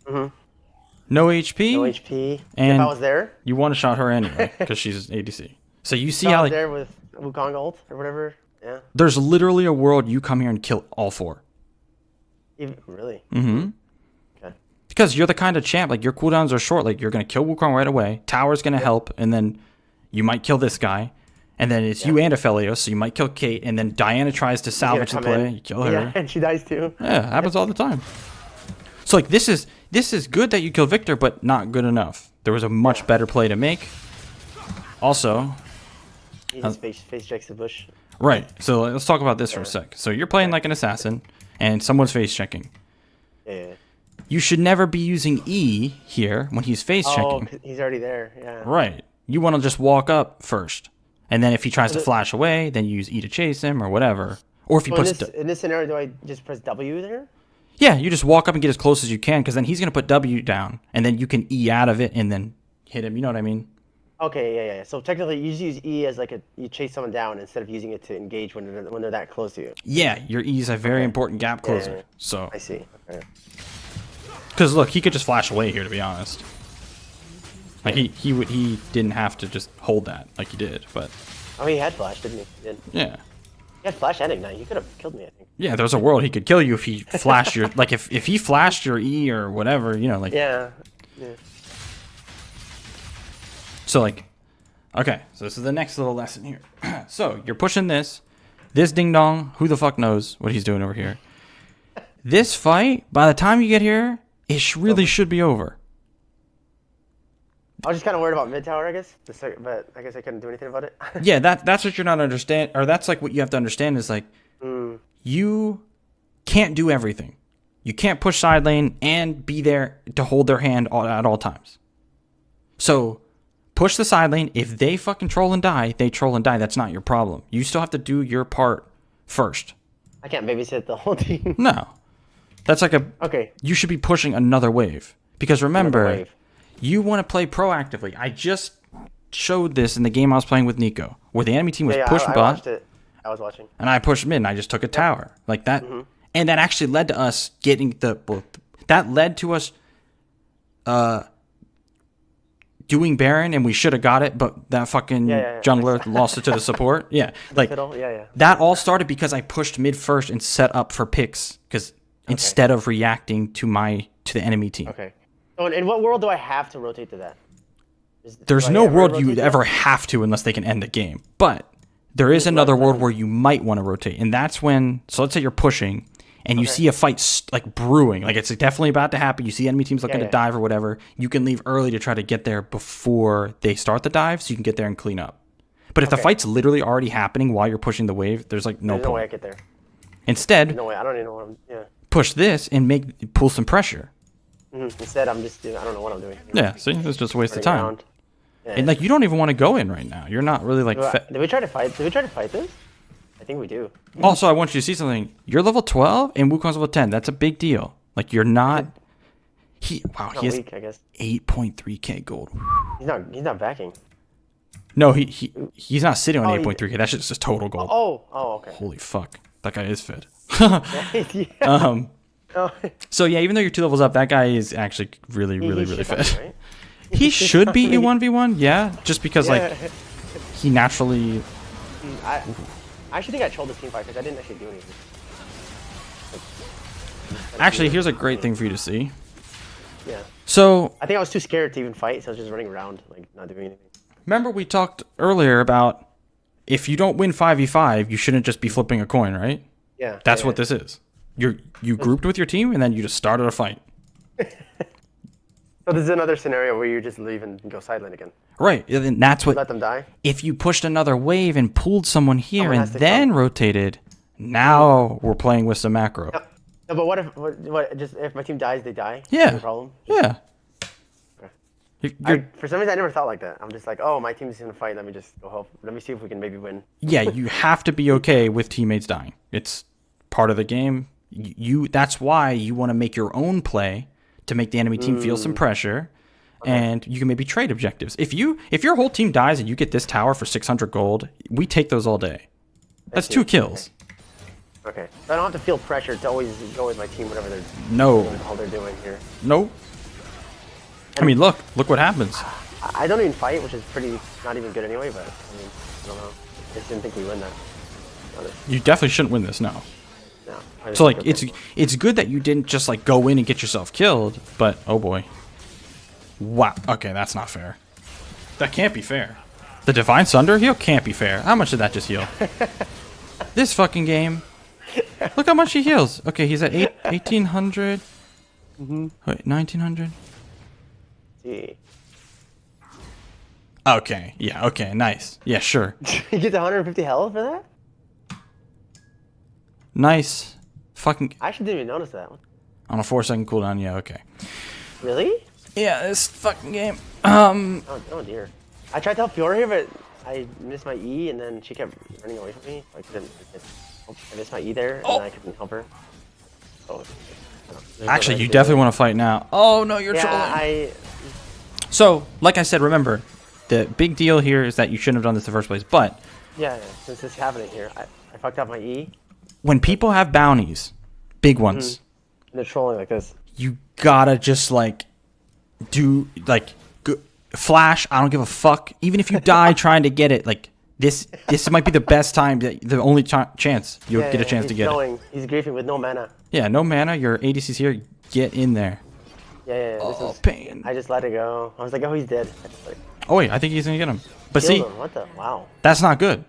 No HP. No HP. And if I was there, you want to shot her anyway because she's ADC. So you see if I how was like there with Wukong ult or whatever. Yeah. there's literally a world you come here and kill all 4. Really? Mm-hmm. Okay. Because you're the kind of champ, like your cooldowns are short. Like you're gonna kill Wukong right away. Tower's gonna help, and then you might kill this guy, and then it's you and Aphelios, so you might kill Kate, and then Diana tries to salvage the play. You kill her. Yeah, and she dies too. Yeah, it happens all the time. So like this is good that you kill Victor, but not good enough. There was a much better play to make. Also, He just face checks the bush. right. So let's talk about this for a sec. So you're playing like an assassin, and someone's face checking. Yeah. You should never be using E here when he's face checking. Oh, he's already there. Yeah. Right. You want to just walk up first. And then if he tries to flash away, then you use E to chase him or whatever. Or if he puts... in this scenario, do I just press W there? Yeah, you just walk up and get as close as you can, because then he's going to put W down, and then you can E out of it and then hit him. You know what I mean? Okay, yeah. So technically, you just use E as you chase someone down instead of using it to engage when they're that close to you. Yeah, your E is a very important gap closer. Yeah. So, I see. Okay. because look, he could just flash away here, to be honest. Like he didn't have to just hold that like he did, but Oh, he had flash, didn't he? He did. yeah. He had flash and ignite. He could have killed me, I think. Yeah, there's a world he could kill you if he flashed your like if he flashed your E or whatever, you know, like. Yeah. Yeah. So like, okay, so this is the next little lesson here. So you're pushing this ding dong. Who the fuck knows what he's doing over here? This fight, by the time you get here, it really should be over. I was just kind of worried about mid tower, I guess. But I guess I couldn't do anything about it. Yeah, that's what you're not understand, or that's like what you have to understand is like, you can't do everything. You can't push side lane and be there to hold their hand at all times. So push the side lane. If they fucking troll and die, they troll and die. That's not your problem. You still have to do your part first. I can't babysit the whole team. No. That's like Okay. You should be pushing another wave. Because remember, Another wave. you want to play proactively. I just showed this in the game I was playing with Nico, where the enemy team was pushing I bot. watched it. I was watching. And I pushed mid and I just took a tower. Like that. And that actually led to us getting that led to us doing Baron, and we should have got it, but that fucking jungler lost it to the support. Yeah. Like that all started because I pushed mid first and set up for picks instead of reacting to the enemy team. Okay. So in what world do I have to rotate to that? There's no world you ever have to unless they can end the game. But there is another world where you might want to rotate, and that's when. So let's say you're pushing, and you see a fight like brewing, like it's definitely about to happen. You see enemy teams looking to dive or whatever. You can leave early to try to get there before they start the dive, so you can get there and clean up. But if the fight's literally already happening while you're pushing the wave, there's like no point. No way I get there. Instead, no way. I don't even know what I'm. Yeah. Push this and pull some pressure. Instead, I'm just doing. I don't know what I'm doing. Yeah. See, it's just a waste of time. Yeah. And like you don't even want to go in right now. You're not really like. Did we try to fight? Did we try to fight this? I think we do. Also, I want you to see something. You're level 12 and Wukong's level 10. That's a big deal. Like you're not. He has weak, I guess. 8.3k gold. He's not backing. No, he's not sitting on 8.3k. That's just total gold. Oh, okay. Holy fuck, that guy is fit. Yeah. So yeah, even though you're 2 levels up, that guy is actually really fit. Right? He should beat you 1v1, yeah, just because like he naturally. I actually think I trolled this team fight because I didn't actually do anything. Actually, here's a great thing for you to see. Yeah. So I think I was too scared to even fight, so I was just running around, like not doing anything. Remember we talked earlier about if you don't win 5v5, you shouldn't just be flipping a coin, right? Yeah. That's what this is. You grouped with your team and then you just started a fight. So this is another scenario where you just leave and go sideline again. Right, and that's what. Let them die. If you pushed another wave and pulled someone here and then rotated, now we're playing with some macro. No, but what if my team dies, they die? Yeah. No problem. Yeah. For some reason, I never thought like that. I'm just like, oh, my team's gonna fight. Let me just go help. Let me see if we can maybe win. Yeah, you have to be okay with teammates dying. It's part of the game. That's why you want to make your own play to make the enemy team feel some pressure, and you can maybe trade objectives. If your whole team dies and you get this tower for 600 gold, we take those all day. That's 2 kills. Okay, so I don't have to feel pressure to always go with my team, whatever they're all they're doing here. No. I mean, look what happens. I don't even fight, which is not even good anyway. But I mean, I don't know. I just didn't think we win that. You definitely shouldn't win this. No. No. So like it's good that you didn't just like go in and get yourself killed, but oh boy. Wow. Okay, that's not fair. That can't be fair. The Divine Sunder heal can't be fair. How much did that just heal? This fucking game. Look how much he heals. Okay, he's at 1800. Wait, 1900. See. Okay. Yeah. Okay. Nice. Yeah. Sure. He gets 150 health for that. Nice. Fucking. I actually didn't even notice that one. On a 4-second cooldown. Yeah. Okay. Really? Yeah. This fucking game. Oh dear. I tried to help Fiora here, but I missed my E, and then she kept running away from me. I missed my E there, and I couldn't help her. Oh. Actually, you definitely want to fight now. Oh no, you're trolling. So, like I said, remember, the big deal here is that you shouldn't have done this in the first place. But yeah, since this is happening here, I fucked up my E. When people have bounties, big ones, and they're trolling like this, you gotta just like flash. I don't give a fuck. Even if you die trying to get it, like this might be the best time, the only chance you'll get a chance to get it. He's griefing with no mana. Yeah, no mana. Your ADC's here. Get in there. Yeah. Oh, pain. I just let it go. I was like, oh, he's dead. Like, oh wait, I think he's gonna get him. But see, what the? Wow. That's not good.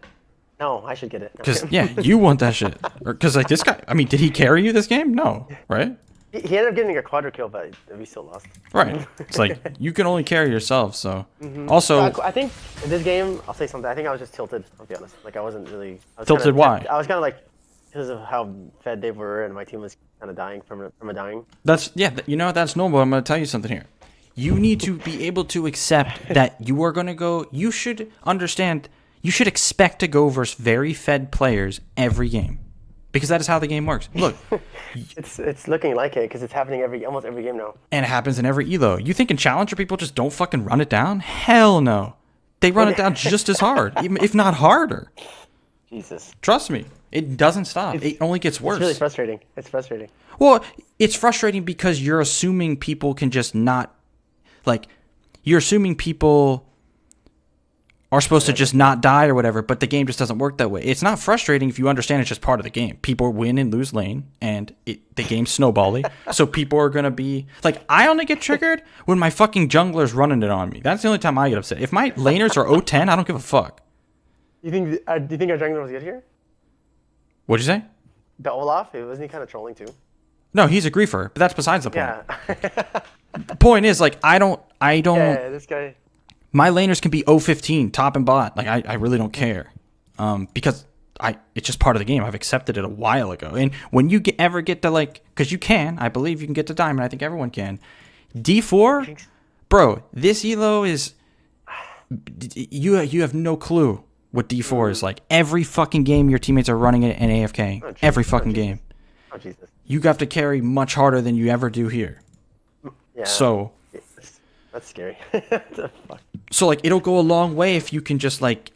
No, I should get it. Because you want that shit. Because like this guy, I mean, did he carry you this game? No, right? He ended up getting a quadra kill, but we still lost. Right. It's like you can only carry yourself. So also, I think in this game, I'll say something. I think I was just tilted. I'll be honest. Like I wasn't really tilted. Why? I was kind of like because of how fed they were, and my team was kind of dying from a dying. That's you know that's normal. I'm gonna tell you something here. You need to be able to accept that you are gonna go. You should understand. You should expect to go versus very fed players every game. Because that is how the game works. Look, it's looking like it because it's happening almost every game now. And it happens in every elo. You think in Challenger people just don't fucking run it down? Hell no. They run it down just as hard, even if not harder. Jesus. Trust me, it doesn't stop. It only gets worse. It's really frustrating. It's frustrating. Well, it's frustrating because you're assuming people can just not, like, you're assuming people are supposed to just not die or whatever, but the game just doesn't work that way. It's not frustrating if you understand it's just part of the game. People win and lose lane, and the game's snowbally. So people are going to be... Like, I only get triggered when my fucking jungler's running it on me. That's the only time I get upset. If my laners are 0-10, I don't give a fuck. Do you think our jungler was good here? What'd you say? The Olaf? Wasn't he kind of trolling too? No, he's a griefer, but that's besides the point. Yeah. The point is, like, I don't... Yeah, this guy... My laners can be 0-15, top and bot. Like, I really don't care. Because it's just part of the game. I've accepted it a while ago. And when you ever get to, like... Because you can. I believe you can get to Diamond. I think everyone can. D4? Bro, this elo is... You have no clue what D4 is like. Every fucking game your teammates are running it in AFK. Oh, every fucking game. Oh, Jesus. You have to carry much harder than you ever do here. Yeah. So... That's scary. So, like, it'll go a long way if you can just, like,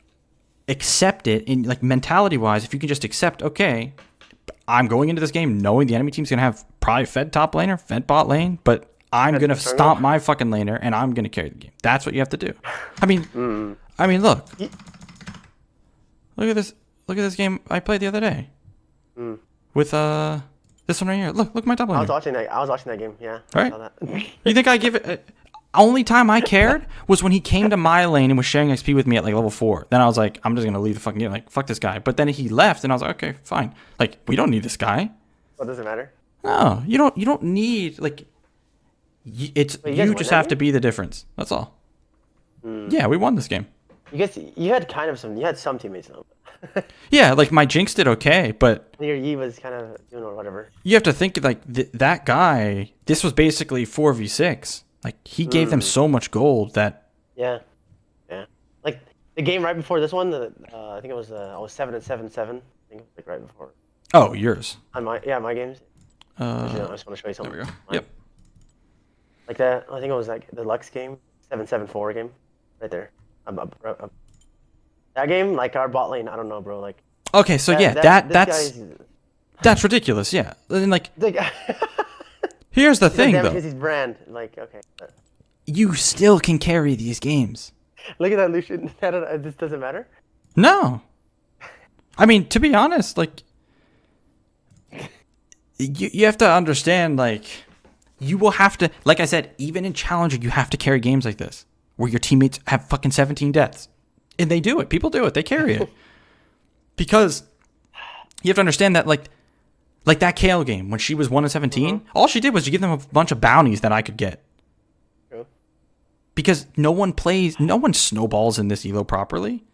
accept it in, like, mentality-wise. If you can just accept, okay, I'm going into this game knowing the enemy team's going to have probably fed top laner, fed bot lane, but I'm going to stomp my fucking laner, and I'm going to carry the game. That's what you have to do. I mean, look. Look at this. Look at this game I played the other day. With, this one right here. Look at my top laner. I was watching that game, yeah. All right. You think I give it... Only time I cared was when he came to my lane and was sharing XP with me at like level 4. Then I was like, I'm just gonna leave the fucking game. Like, fuck this guy. But then he left, and I was like, okay, fine. Like, we don't need this guy. What does it matter? No, you don't need like. You just have to be the difference. That's all. Yeah, we won this game. You had some teammates though. Yeah, like my Jinx did okay, but your Yi was kind of doing or whatever. You have to think like that guy. This was basically 4v6. Like, he gave them so much gold that... Yeah. Like, the game right before this one, I think it was, I was 7-7-7. I think it was, like, right before. Oh, yours. On my games. I just want to show you something. There we go. Yep. Like that, I think it was, like, the Lux game. 7-7-4 game. Right there. That game, like, our bot lane, I don't know, bro. Like... Okay, so that's ridiculous, yeah. And, like... Here's the thing, though. His brand, like, okay. You still can carry these games. Look at that, Lucian. This doesn't matter? No. I mean, to be honest, like, you have to understand, like, you will have to, like I said, even in Challenger, you have to carry games like this, where your teammates have fucking 17 deaths. And they do it. People do it. They carry it. Because you have to understand that, like that Kale game, when she was 1-17, all she did was to give them a bunch of bounties that I could get. True. Because no one snowballs in this elo properly.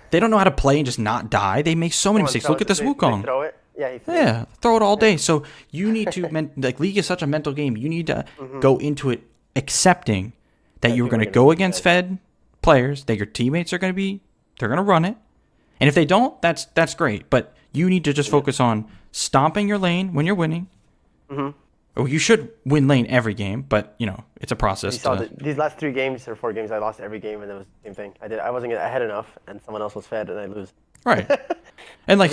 They don't know how to play and just not die. They make so many mistakes. Look at this Wukong. Throw it. Yeah, throw it all day. So you need to, like, League is such a mental game. You need to go into it accepting that you're going to go against fed players, that your teammates are going to be, they're going to run it. And if they don't, that's great. But you need to just focus on stomping your lane when you're winning. Well, you should win lane every game, but, you know, it's a process. These last 3 games or 4 games, I lost every game, and it was the same thing. I wasn't ahead enough, and someone else was fed, and I lose. Right. And, like,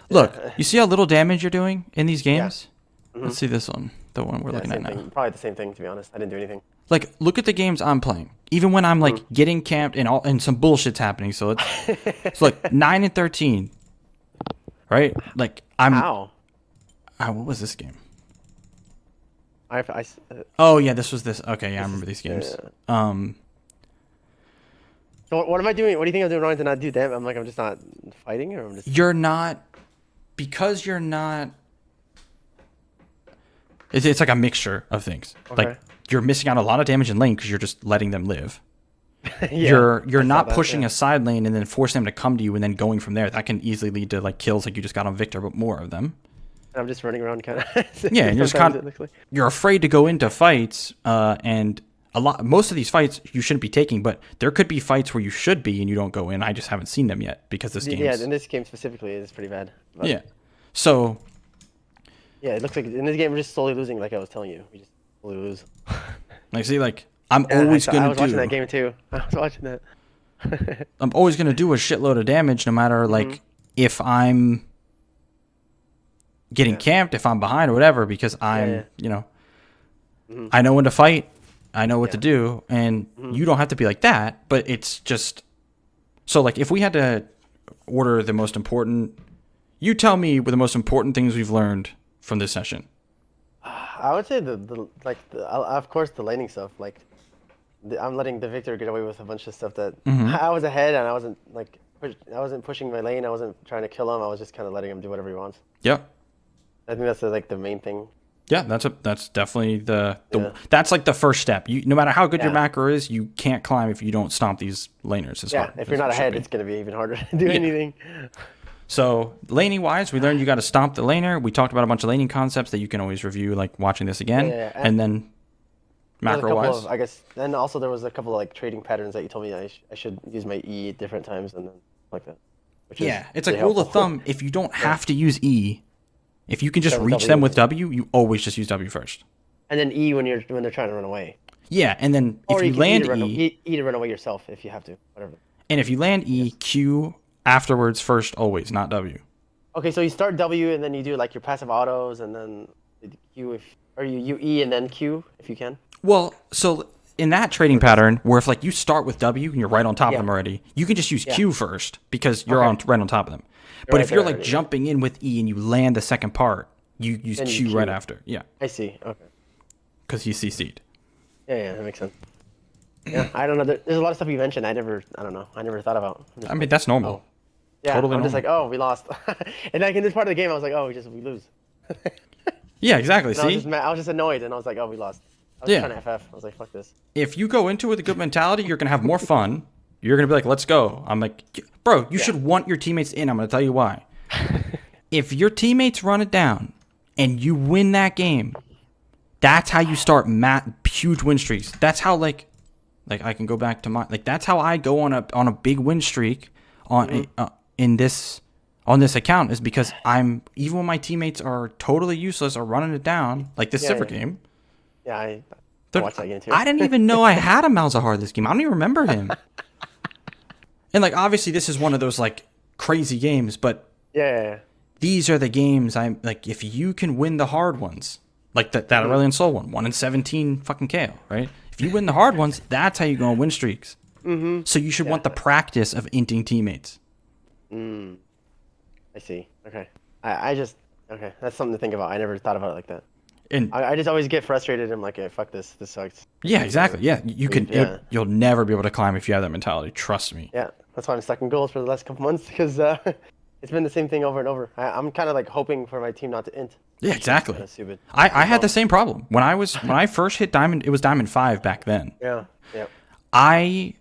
look, you see how little damage you're doing in these games? Yeah. Let's see this one, the one we're looking at now. Probably the same thing, to be honest. I didn't do anything. like look at the games I'm playing. Even when I'm like getting camped and some bullshit's happening. So it's like 9 and 13, right? Like How? what was this game? I Oh yeah, this was this. Okay, yeah, I remember these games. So what am I doing? What do you think I'm doing wrong to not do that? I'm just not fighting, or I'm just. You're not, because you're not. It's like a mixture of things. Okay. Like you're missing out a lot of damage in lane because you're just letting them live. Yeah, You're not pushing a side lane and then forcing them to come to you and then going from there. That can easily lead to like kills like you just got on Victor, but more of them. I'm just running around kind of. Yeah, and you're just you're afraid to go into fights, and most of these fights you shouldn't be taking, but there could be fights where you should be and you don't go in. I just haven't seen them yet because this game. Yeah, in this game specifically, it's pretty bad. But Yeah, so. Yeah, it looks like in this game we're just slowly losing, like I was telling you. We just slowly lose. Like, see, like I'm always gonna do. I was watching that game too. I was watching that. I'm always gonna do a shitload of damage, no matter like if I'm getting camped, if I'm behind or whatever, because I'm, you know, I know when to fight, I know what to do, and you don't have to be like that. But it's just so like if we had to order the most important, you tell me what the most important things we've learned from this session. I would say of course the laning stuff. Like I'm letting the Victor get away with a bunch of stuff that I was ahead and I wasn't like I wasn't pushing my lane. I wasn't trying to kill him. I was just kind of letting him do whatever he wants. Yeah. I think that's like the main thing. Yeah, that's definitely that's like the first step. You no matter how good your macro is, you can't climb if you don't stomp these laners as hard. If you're not ahead, it's gonna be even harder to do anything. So laning wise, we learned you got to stomp the laner. We talked about a bunch of laning concepts that you can always review, like watching this again. And then macro wise, I guess. And also there was a couple of like trading patterns that you told me I should use my E at different times and then like that. It's like rule of thumb. If you don't have to use E, if you can just reach them with W, you always just use W first. And then E when they're trying to run away. Yeah, and then if you land E to run away yourself if you have to, whatever. And if you land E, Q afterwards first, always, not W. Okay, so you start W and then you do like your passive autos and then Q you E and then Q if you can. Well, so in that trading pattern where if like you start with W and you're right on top of them already, you can just use Q first because you're right on top of them. But if you're like jumping in with E and you land the second part, you use Q right after. Yeah. I see. Okay. Because he's CC'd. Yeah, that makes sense. Yeah, I don't know. There's a lot of stuff you mentioned. I never thought about. I mean, that's normal. Yeah, totally I'm normal. just like, oh, we lost. And like in this part of the game, I was like, oh, we lose. Yeah, exactly. See? I was just annoyed, and I was like, oh, we lost. I was trying to FF. I was like, fuck this. If you go into it with a good mentality, you're going to have more fun. You're going to be like, let's go. I'm like, bro, you should want your teammates in. I'm going to tell you why. If your teammates run it down and you win that game, that's how you start huge win streaks. That's how like I can go back to that's how I go on a big win streak on on this account is because even when my teammates are totally useless or running it down, like this Sivir game. Yeah, I watched that game too. I didn't even know I had a Malzahar this game. I don't even remember him. And like obviously this is one of those like crazy games, but these are the games I'm like if you can win the hard ones, like that Aurelion Sol one in 17 fucking KO, right? If you win the hard ones, that's how you go on win streaks. So you should want the practice of inting teammates. I see. Okay. Okay. That's something to think about. I never thought about it like that. And I just always get frustrated and I'm like, hey, fuck this. This sucks. Yeah, exactly. Yeah, you can. You'll never be able to climb if you have that mentality. Trust me. Yeah, that's why I'm stuck in goals for the last couple months because it's been the same thing over and over. I'm kind of like hoping for my team not to int. Yeah, exactly. Kind of stupid. I had the same problem when I first hit Diamond. It was Diamond 5 back then. Yeah. I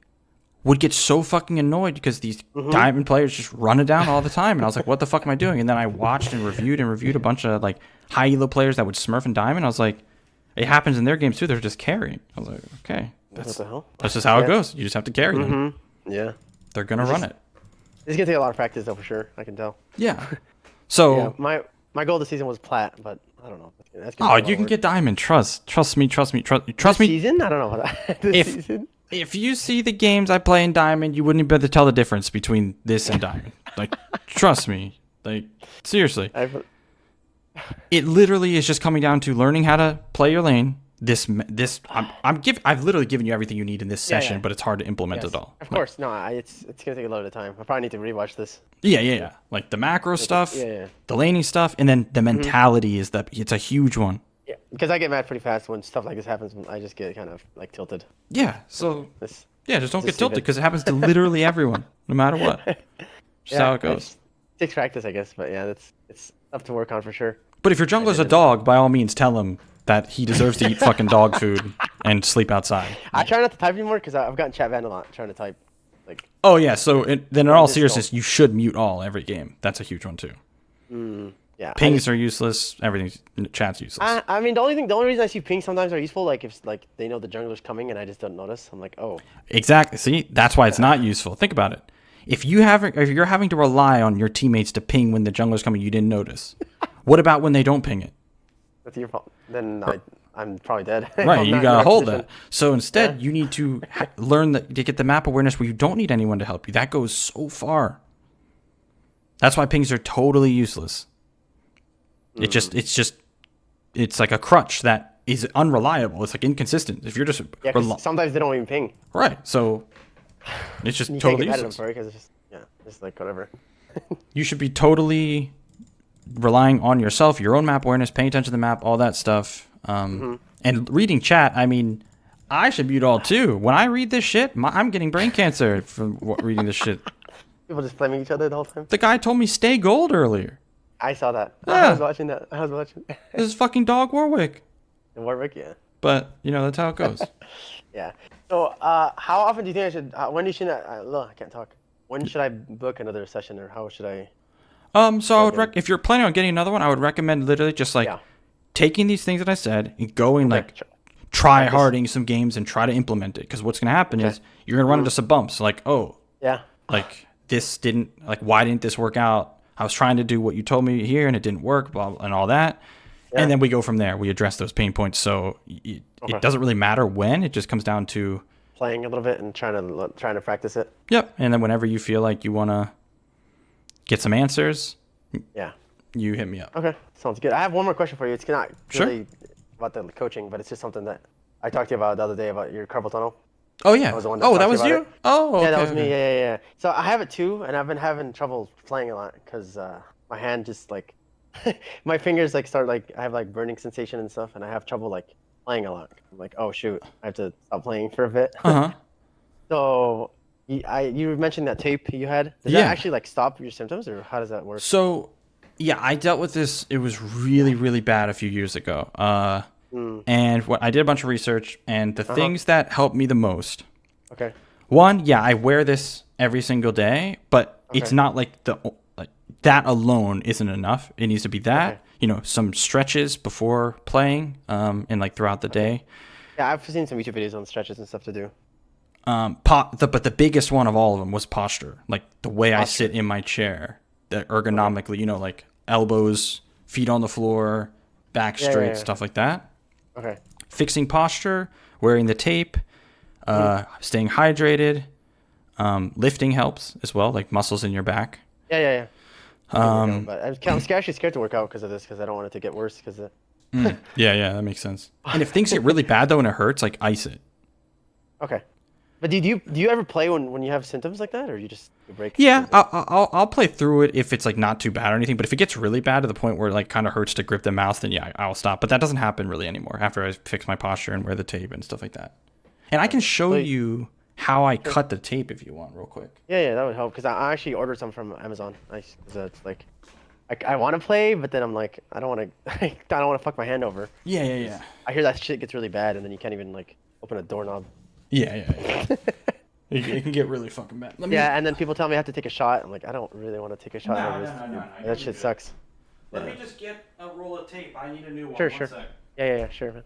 would get so fucking annoyed because these Diamond players just run it down all the time, and I was like, "What the fuck am I doing?" And then I watched and reviewed a bunch of like high elo players that would smurf and Diamond. I was like, "It happens in their games too. They're just carrying." I was like, "Okay, what the hell? That's just how it goes. You just have to carry them. Yeah, they're gonna run it. It's gonna take a lot of practice though, for sure. I can tell. Yeah. So my goal this season was plat, but I don't know. That's you can get Diamond. Trust me. This season? I don't know about that. Season? If you see the games I play in Diamond, you wouldn't be able to tell the difference between this and Diamond. Like, trust me. Like, seriously. It literally is just coming down to learning how to play your lane, I've literally given you everything you need in this session, yeah. but it's hard to implement Yes. it all. Of course. No, it's gonna take a lot of time. I probably need to rewatch this. Yeah. Like the macro stuff, Yeah. the laning stuff, and then the mentality is that it's a huge one. Yeah. Because I get mad pretty fast when stuff like this happens. I just get kind of like tilted. Yeah. So This. just don't get Just tilted stupid. because it happens to literally everyone, no matter what. Just how it goes. Takes practice, I guess. But yeah, it's tough to work on for sure. But if your jungler's a dog, by all means, tell him that he deserves to eat fucking dog food and sleep outside. I try not to type anymore because I've gotten chat banned a lot trying to type. Like. Oh yeah. So then, in all seriousness, you should mute all every game. That's a huge one too. Yeah. Pings are useless. Everything's chat's useless. I mean, the only reason I see pings sometimes are useful, like if like they know the jungler's coming and I just don't notice. I'm like, oh. Exactly. See, that's why it's not useful. Think about it. If you're having to rely on your teammates to ping when the jungler's coming, you didn't notice. What about when they don't ping it? That's your fault. Then I'm probably dead. Right, you gotta hold that. So instead, you need to learn to get the map awareness where you don't need anyone to help you. That goes so far. That's why pings are totally useless. It's like a crutch that is unreliable. It's like inconsistent. If you're just sometimes they don't even ping. Right, so it's just You totally can't get useless. them because it's just like whatever. You should be totally relying on yourself, your own map awareness, paying attention to the map, all that stuff. And reading chat, I mean, I should mute all too. When I read this shit, I'm getting brain cancer from reading this shit. People just flaming each other the whole time. The guy told me stay gold earlier. I saw that. Yeah. I was watching that. This is fucking dog Warwick. In Warwick, yeah. But, that's how it goes. Yeah. So, how often do you think I should? When should I can't talk. When should I book another session, or how should I? So I would if you're planning on getting another one, I would recommend literally just taking these things that I said and going try harding some games and try to implement it. Because what's going to happen is you're going to run into some bumps. Like, this didn't, why didn't this work out? I was trying to do what you told me here and it didn't work, blah, blah, and all that. Yeah. And then we go from there. We address those pain points. So it doesn't really matter when. It just comes down to playing a little bit and trying to practice it. Yep. And then whenever you feel like you want to get some answers, you hit me up. Okay, sounds good. I have one more question for you. It's not really about the coaching, but it's just something that I talked to you about the other day about your carpal tunnel. Oh yeah. That was you? Oh, okay, yeah, that was me. Yeah. So I have it too, and I've been having trouble playing a lot because my hand just my fingers start I have burning sensation and stuff, and I have trouble playing a lot. I'm like, oh shoot, I have to stop playing for a bit. So you mentioned that tape you had. Does that actually stop your symptoms, or how does that work? So yeah, I dealt with this. It was really, really bad a few years ago. And I did a bunch of research, and the things that helped me the most. Okay. One, I wear this every single day, but it's not that alone isn't enough. It needs to be that, some stretches before playing, and throughout the day. Yeah, I've seen some YouTube videos on stretches and stuff to do. But the biggest one of all of them was posture, the way I sit in my chair, that ergonomically, elbows, feet on the floor, back straight, stuff like that. Okay. Fixing posture, wearing the tape, staying hydrated, lifting helps as well, muscles in your back. Yeah. But I'm actually scared to work out because of this, because I don't want it to get worse. Yeah, that makes sense. And if things get really bad though and it hurts, ice it. Okay. But do you ever play when you have symptoms like that, or you just break? Yeah, I'll play through it if it's not too bad or anything. But if it gets really bad to the point where it kind of hurts to grip the mouse, then I'll stop. But that doesn't happen really anymore after I fix my posture and wear the tape and stuff like that. And I can show you how I cut the tape if you want, real quick. Yeah, that would help, because I actually ordered some from Amazon. Nice, because it's I want to play, but then I'm like, I don't want to I don't want to fuck my hand over. Yeah. I hear that shit gets really bad, and then you can't even open a doorknob. Yeah. It can get really fucking bad. And then people tell me I have to take a shot. I'm like, I don't really want to take a shot. No. That shit sucks. Let me just get a roll of tape. I need a new one. Sure. One sec. Yeah, sure, man.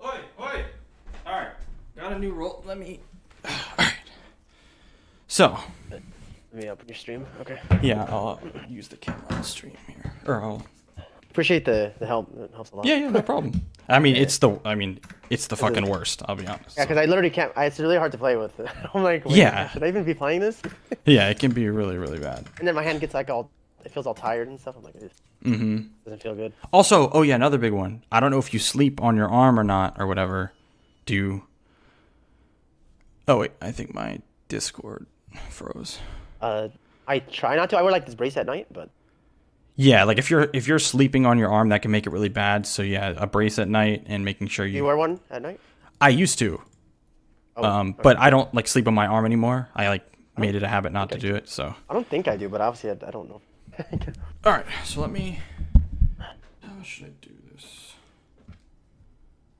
Oi! All right, got a new roll. Let me So, Let me open your stream. Okay. yeah, I'll use the camera on stream here. Or I'll... Appreciate the help. It helps a lot. Yeah, no problem. I mean, Yeah. it's the fucking worst, I'll be honest. Yeah, because I literally can't. It's really hard to play with. I'm like, wait, Yeah. should I even be playing this? Yeah, it can be really, really bad. And then my hand gets like all, it feels all tired and stuff. I'm like, it doesn't feel good. Also, oh yeah, another big one. I don't know if you sleep on your arm or not or whatever. Do you... Oh wait, I think my Discord froze. I try not to. I wear like this brace at night, but Yeah, like if you're sleeping on your arm, that can make it really bad. So yeah, a brace at night and making sure you wear one at night. I used to, but I don't like sleep on my arm anymore. I like made it a habit not to do it. So I don't think I do, but obviously I don't know. all right, so let me. How should I do this?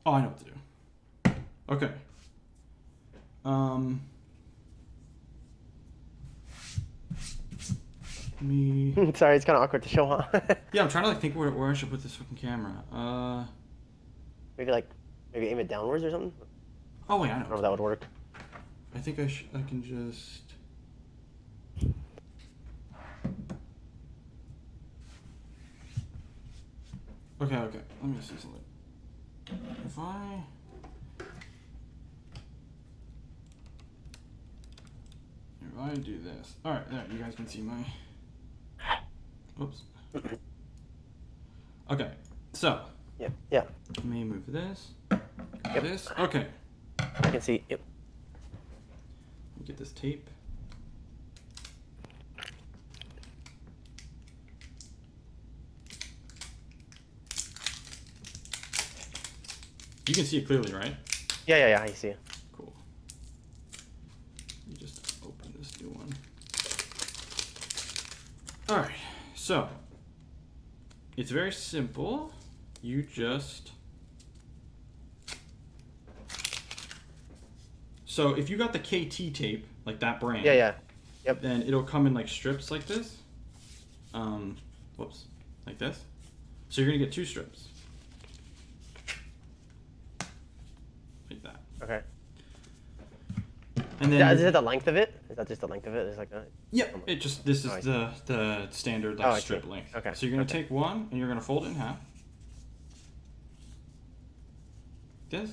Oh, I know what to do. Okay. Me. Sorry, it's kind of awkward to show, huh? Yeah, I'm trying to like think where I should put this fucking camera. Maybe aim it downwards or something. Oh wait, I I don't know know. if that would work. I think I can just. Okay. Let me see something. If I do this. All right, there. You guys can see my. Oops. Okay. So. Yeah. Let me move this. Yep. This. Okay. I can see. Yep. Get this tape. You can see it clearly, right? Yeah. I see. Cool. Let me just open this new one. Alright, so it's very simple. You just... So if you got the KT tape, like that brand, Yeah. Yep. then it'll come in like strips like this. Whoops, like this. So you're gonna get 2 strips. Like that. Okay. And then Is it the length of it? Is that just the length of it? It's like that. Yep. It just this is the standard like I strip see. length. Okay. So you're gonna take one and you're gonna fold it in half. This.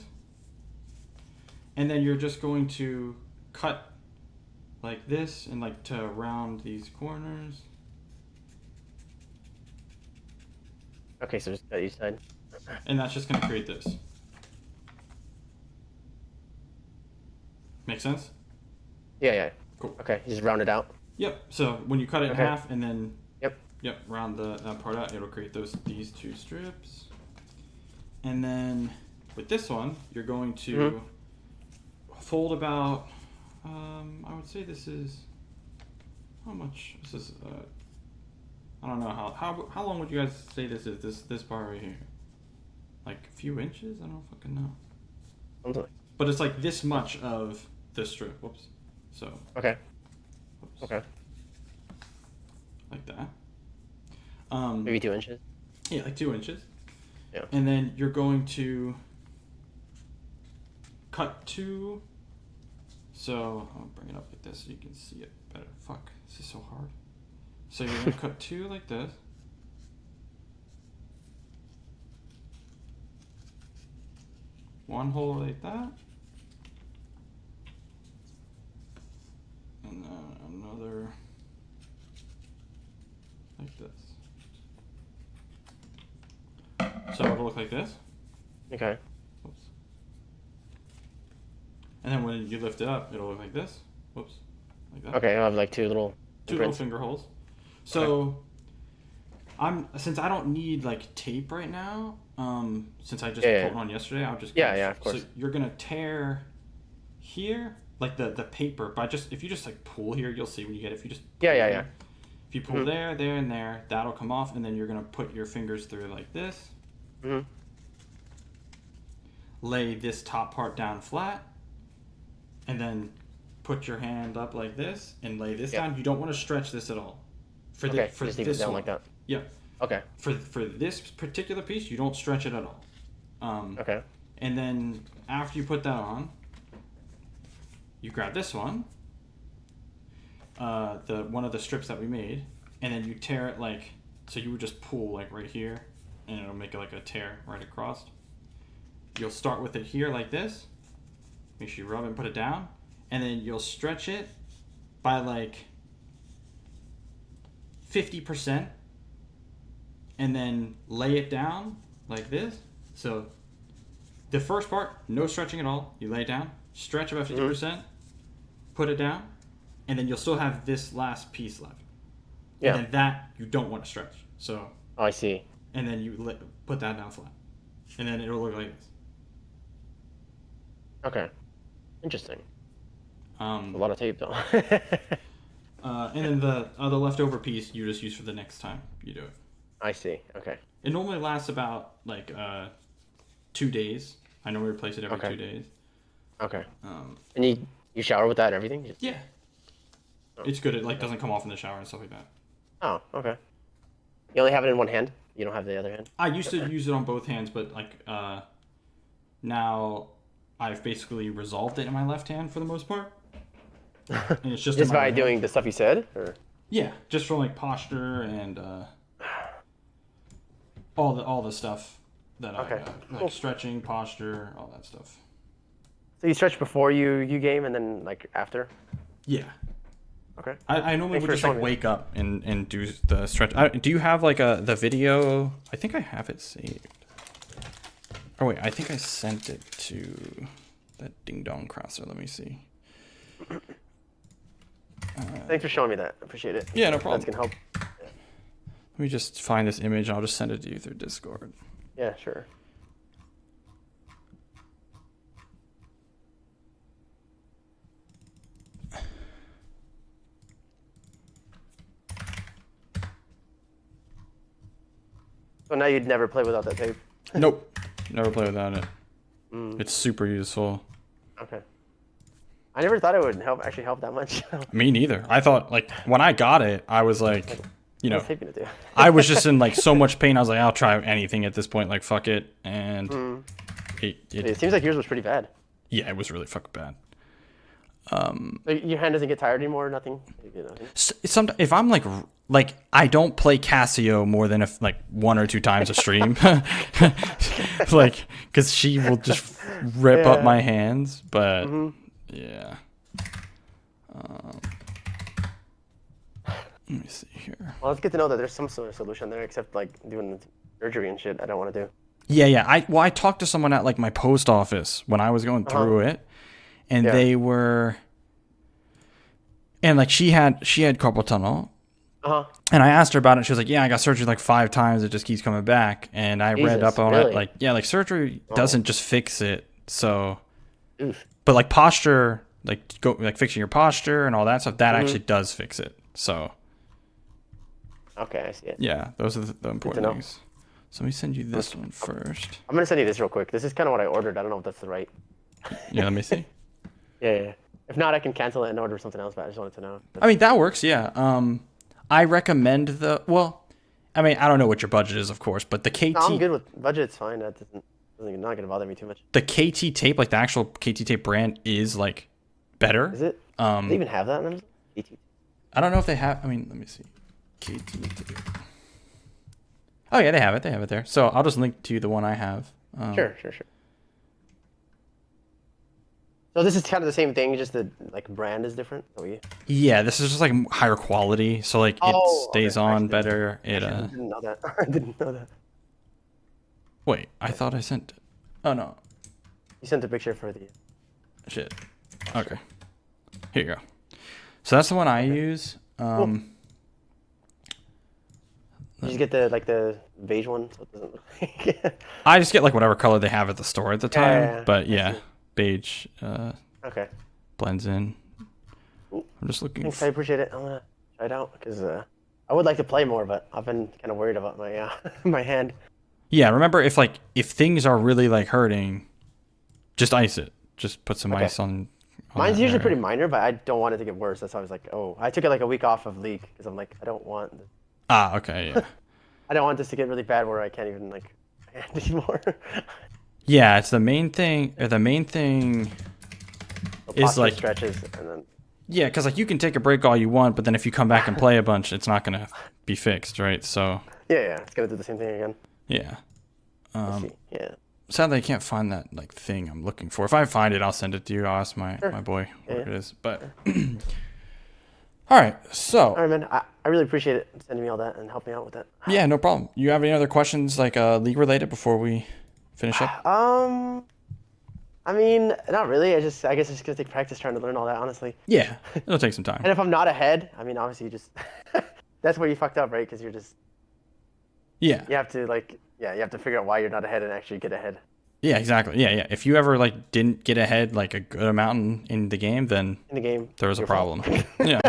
And then you're just going to cut like this and like to round these corners. Okay, so just cut each side. And that's just gonna create this. Make sense? Yeah. Cool. Okay, you just round it out. Yep. So when you cut it in half and then Yep. round that part out, it'll create these 2 strips. And then with this one, you're going to fold about I would say this is how much is this I don't know how long would you guys say this is this part right here? Like a few inches? I don't fucking know. Something like. But it's like this much of this strip. Whoops. So. Okay. Whoops. Okay. Like that. Maybe 2 inches. Yeah, like 2 inches. Yeah. And then you're going to cut 2. So I'll bring it up like this so you can see it better. Fuck, this is so hard. So you're gonna cut 2 like this. One hole like that. And then another like this. So it'll look like this. Okay. Whoops. And then when you lift it up, it'll look like this. Whoops. Like that. Okay, I'll have like 2 little. 2 little finger holes. So since I don't need like tape right now, since I just put it on yesterday, I'll just of course. So you're gonna tear here, like the paper, but if you just like pull here, you'll see when you get it. If you just pull Yeah. If you pull there, and there, that'll come off, and then you're gonna put your fingers through like this. Lay this top part down flat, and then put your hand up like this and lay this down. You don't want to stretch this at all. For just leave this it down one. like that. Yeah. Okay. For this particular piece, you don't stretch it at all. Okay. And then after you put that on, you grab this one, the one of the strips that we made, and then you tear it like, so you would just pull like right here, and it'll make it like a tear right across. You'll start with it here like this. Make sure you rub it and put it down, and then you'll stretch it by like 50%, and then lay it down like this. So the first part, no stretching at all. You lay it down, stretch about 50%, put it down, and then you'll still have this last piece left. Yeah. And then that you don't want to stretch. So. Oh, I see. And then you put that down flat, and then it'll look like this. Okay. Interesting. A A lot of tape though. And then the leftover piece you just use for the next time you do it. I see. Okay. It normally lasts about like 2 days. I normally replace it every 2 days. Okay. And you shower with that and everything? Yeah. It's good. It like doesn't come off in the shower and stuff like that. Oh, okay. You only have it in one hand? You don't have the other hand? I used to use it on both hands, but like now I've basically resolved it in my left hand for the most part. And it's just by doing the stuff you said, or? Yeah, just from like posture and all the stuff that I like stretching, posture, all that stuff. So you stretch before you game and then like after? Yeah. Okay. I normally would just like wake up and do the stretch. Do you have like the video? I think I have it saved. Oh wait, I think I sent it to that Ding Dong Crosser. Let me see. Thanks for showing me that. I appreciate it. Yeah, no problem. That's gonna help. Let me just find this image. I'll just send it to you through Discord. Yeah, sure. So now you'd never play without that tape? Nope. Never play without it. It's super useful. Okay. I never thought it would actually help that much. Me neither. I thought, like, when I got it, I was like, you know, do? I was just in, like, so much pain. I was like, I'll try anything at this point. Like, fuck it. And it seems like yours was pretty bad. Yeah, it was really fucking bad. Like your hand doesn't get tired anymore? Nothing? If I'm like I don't play Casio more than like 1 or 2 times a stream, like because she will just rip up my hands. But yeah, let me see here. Well, it's good to know that there's some sort of solution there, except like doing the surgery and shit. I don't want to do. Yeah. I talked to someone at like my post office when I was going through it. And they were, and like she had carpal tunnel, and I asked her about it. She was like, "Yeah, I got surgery like 5 times. It just keeps coming back." And I read up on it, like, yeah, like surgery doesn't just fix it. So, but like posture, like fixing your posture and all that stuff, that actually does fix it. So, okay, I see it. Yeah, those are the important things. So let me send you this one first. I'm gonna send you this real quick. This is kind of what I ordered. I don't know if that's the right. Yeah, let me see. Yeah. If not, I can cancel it and order something else, but I just wanted to know. I mean, that works, yeah. I recommend I don't know what your budget is, of course, but the KT... No, I'm good with budget, it's fine. That doesn't not going to bother me too much. The KT tape, like the actual KT tape brand is, like, better. Is it? Do they even have that in KT? I don't know if they have... I mean, let me see. KT tape. Oh, yeah, they have it. They have it there. So I'll just link to you the one I have. Sure. So this is kind of the same thing, just the like brand is different. Yeah, this is just like higher quality, so like it stays on better. I didn't know that. I didn't know that. Wait, I thought I sent it. Oh no. You sent a picture for the. Shit. Okay. Here you go. So that's the one I use. Cool. You just get the beige one, so it doesn't look like. I just get like whatever color they have at the store at the time, yeah. But yeah. Beige okay. Blends in. I'm just looking. Thanks, I appreciate it. I'm gonna try it out because I would like to play more, but I've been kind of worried about my my hand. Yeah, remember if things are really like hurting, just ice it. Just put some ice on. Mine's usually pretty minor, but I don't want it to get worse. That's why I was like, I took it like a week off of League because I'm like, I don't want. Okay, yeah. I don't want this to get really bad where I can't even like hand anymore. Yeah, it's the main thing. The main thing is like stretches and then. Yeah, because like you can take a break all you want, but then if you come back and play a bunch, it's not gonna be fixed, right? So Yeah, it's gonna do the same thing again. yeah. Let's see. Yeah. Sadly, I can't find that like thing I'm looking for. If I find it, I'll send it to you. I'll ask my boy where it is. But all right, so All right, man. I really appreciate it sending me all that and helping me out with that. yeah, no problem. You have any other questions like league related before we finish up? I mean, not really. I guess it's just gonna take practice trying to learn all that, honestly. Yeah, it'll take some time. And if I'm not ahead, I mean, obviously, you just that's where you fucked up, right? Because you have to you have to figure out why you're not ahead and actually get ahead. Yeah, exactly. Yeah. If you ever like didn't get ahead like a good amount in the game, then there was a problem. Yeah.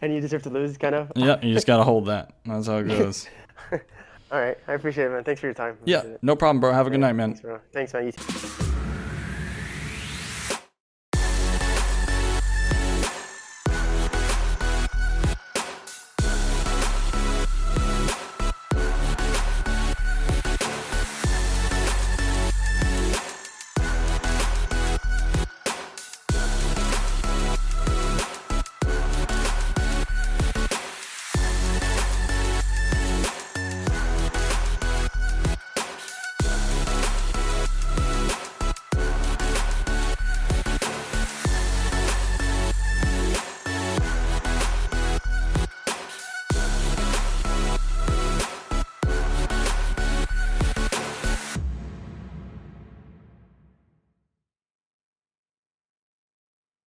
And you deserve to lose, kind of. Yeah, you just gotta hold that. That's how it goes. All right, I appreciate it, man. Thanks for your time. Yeah, no problem, bro. Have a good night, man. Thanks, man. You too.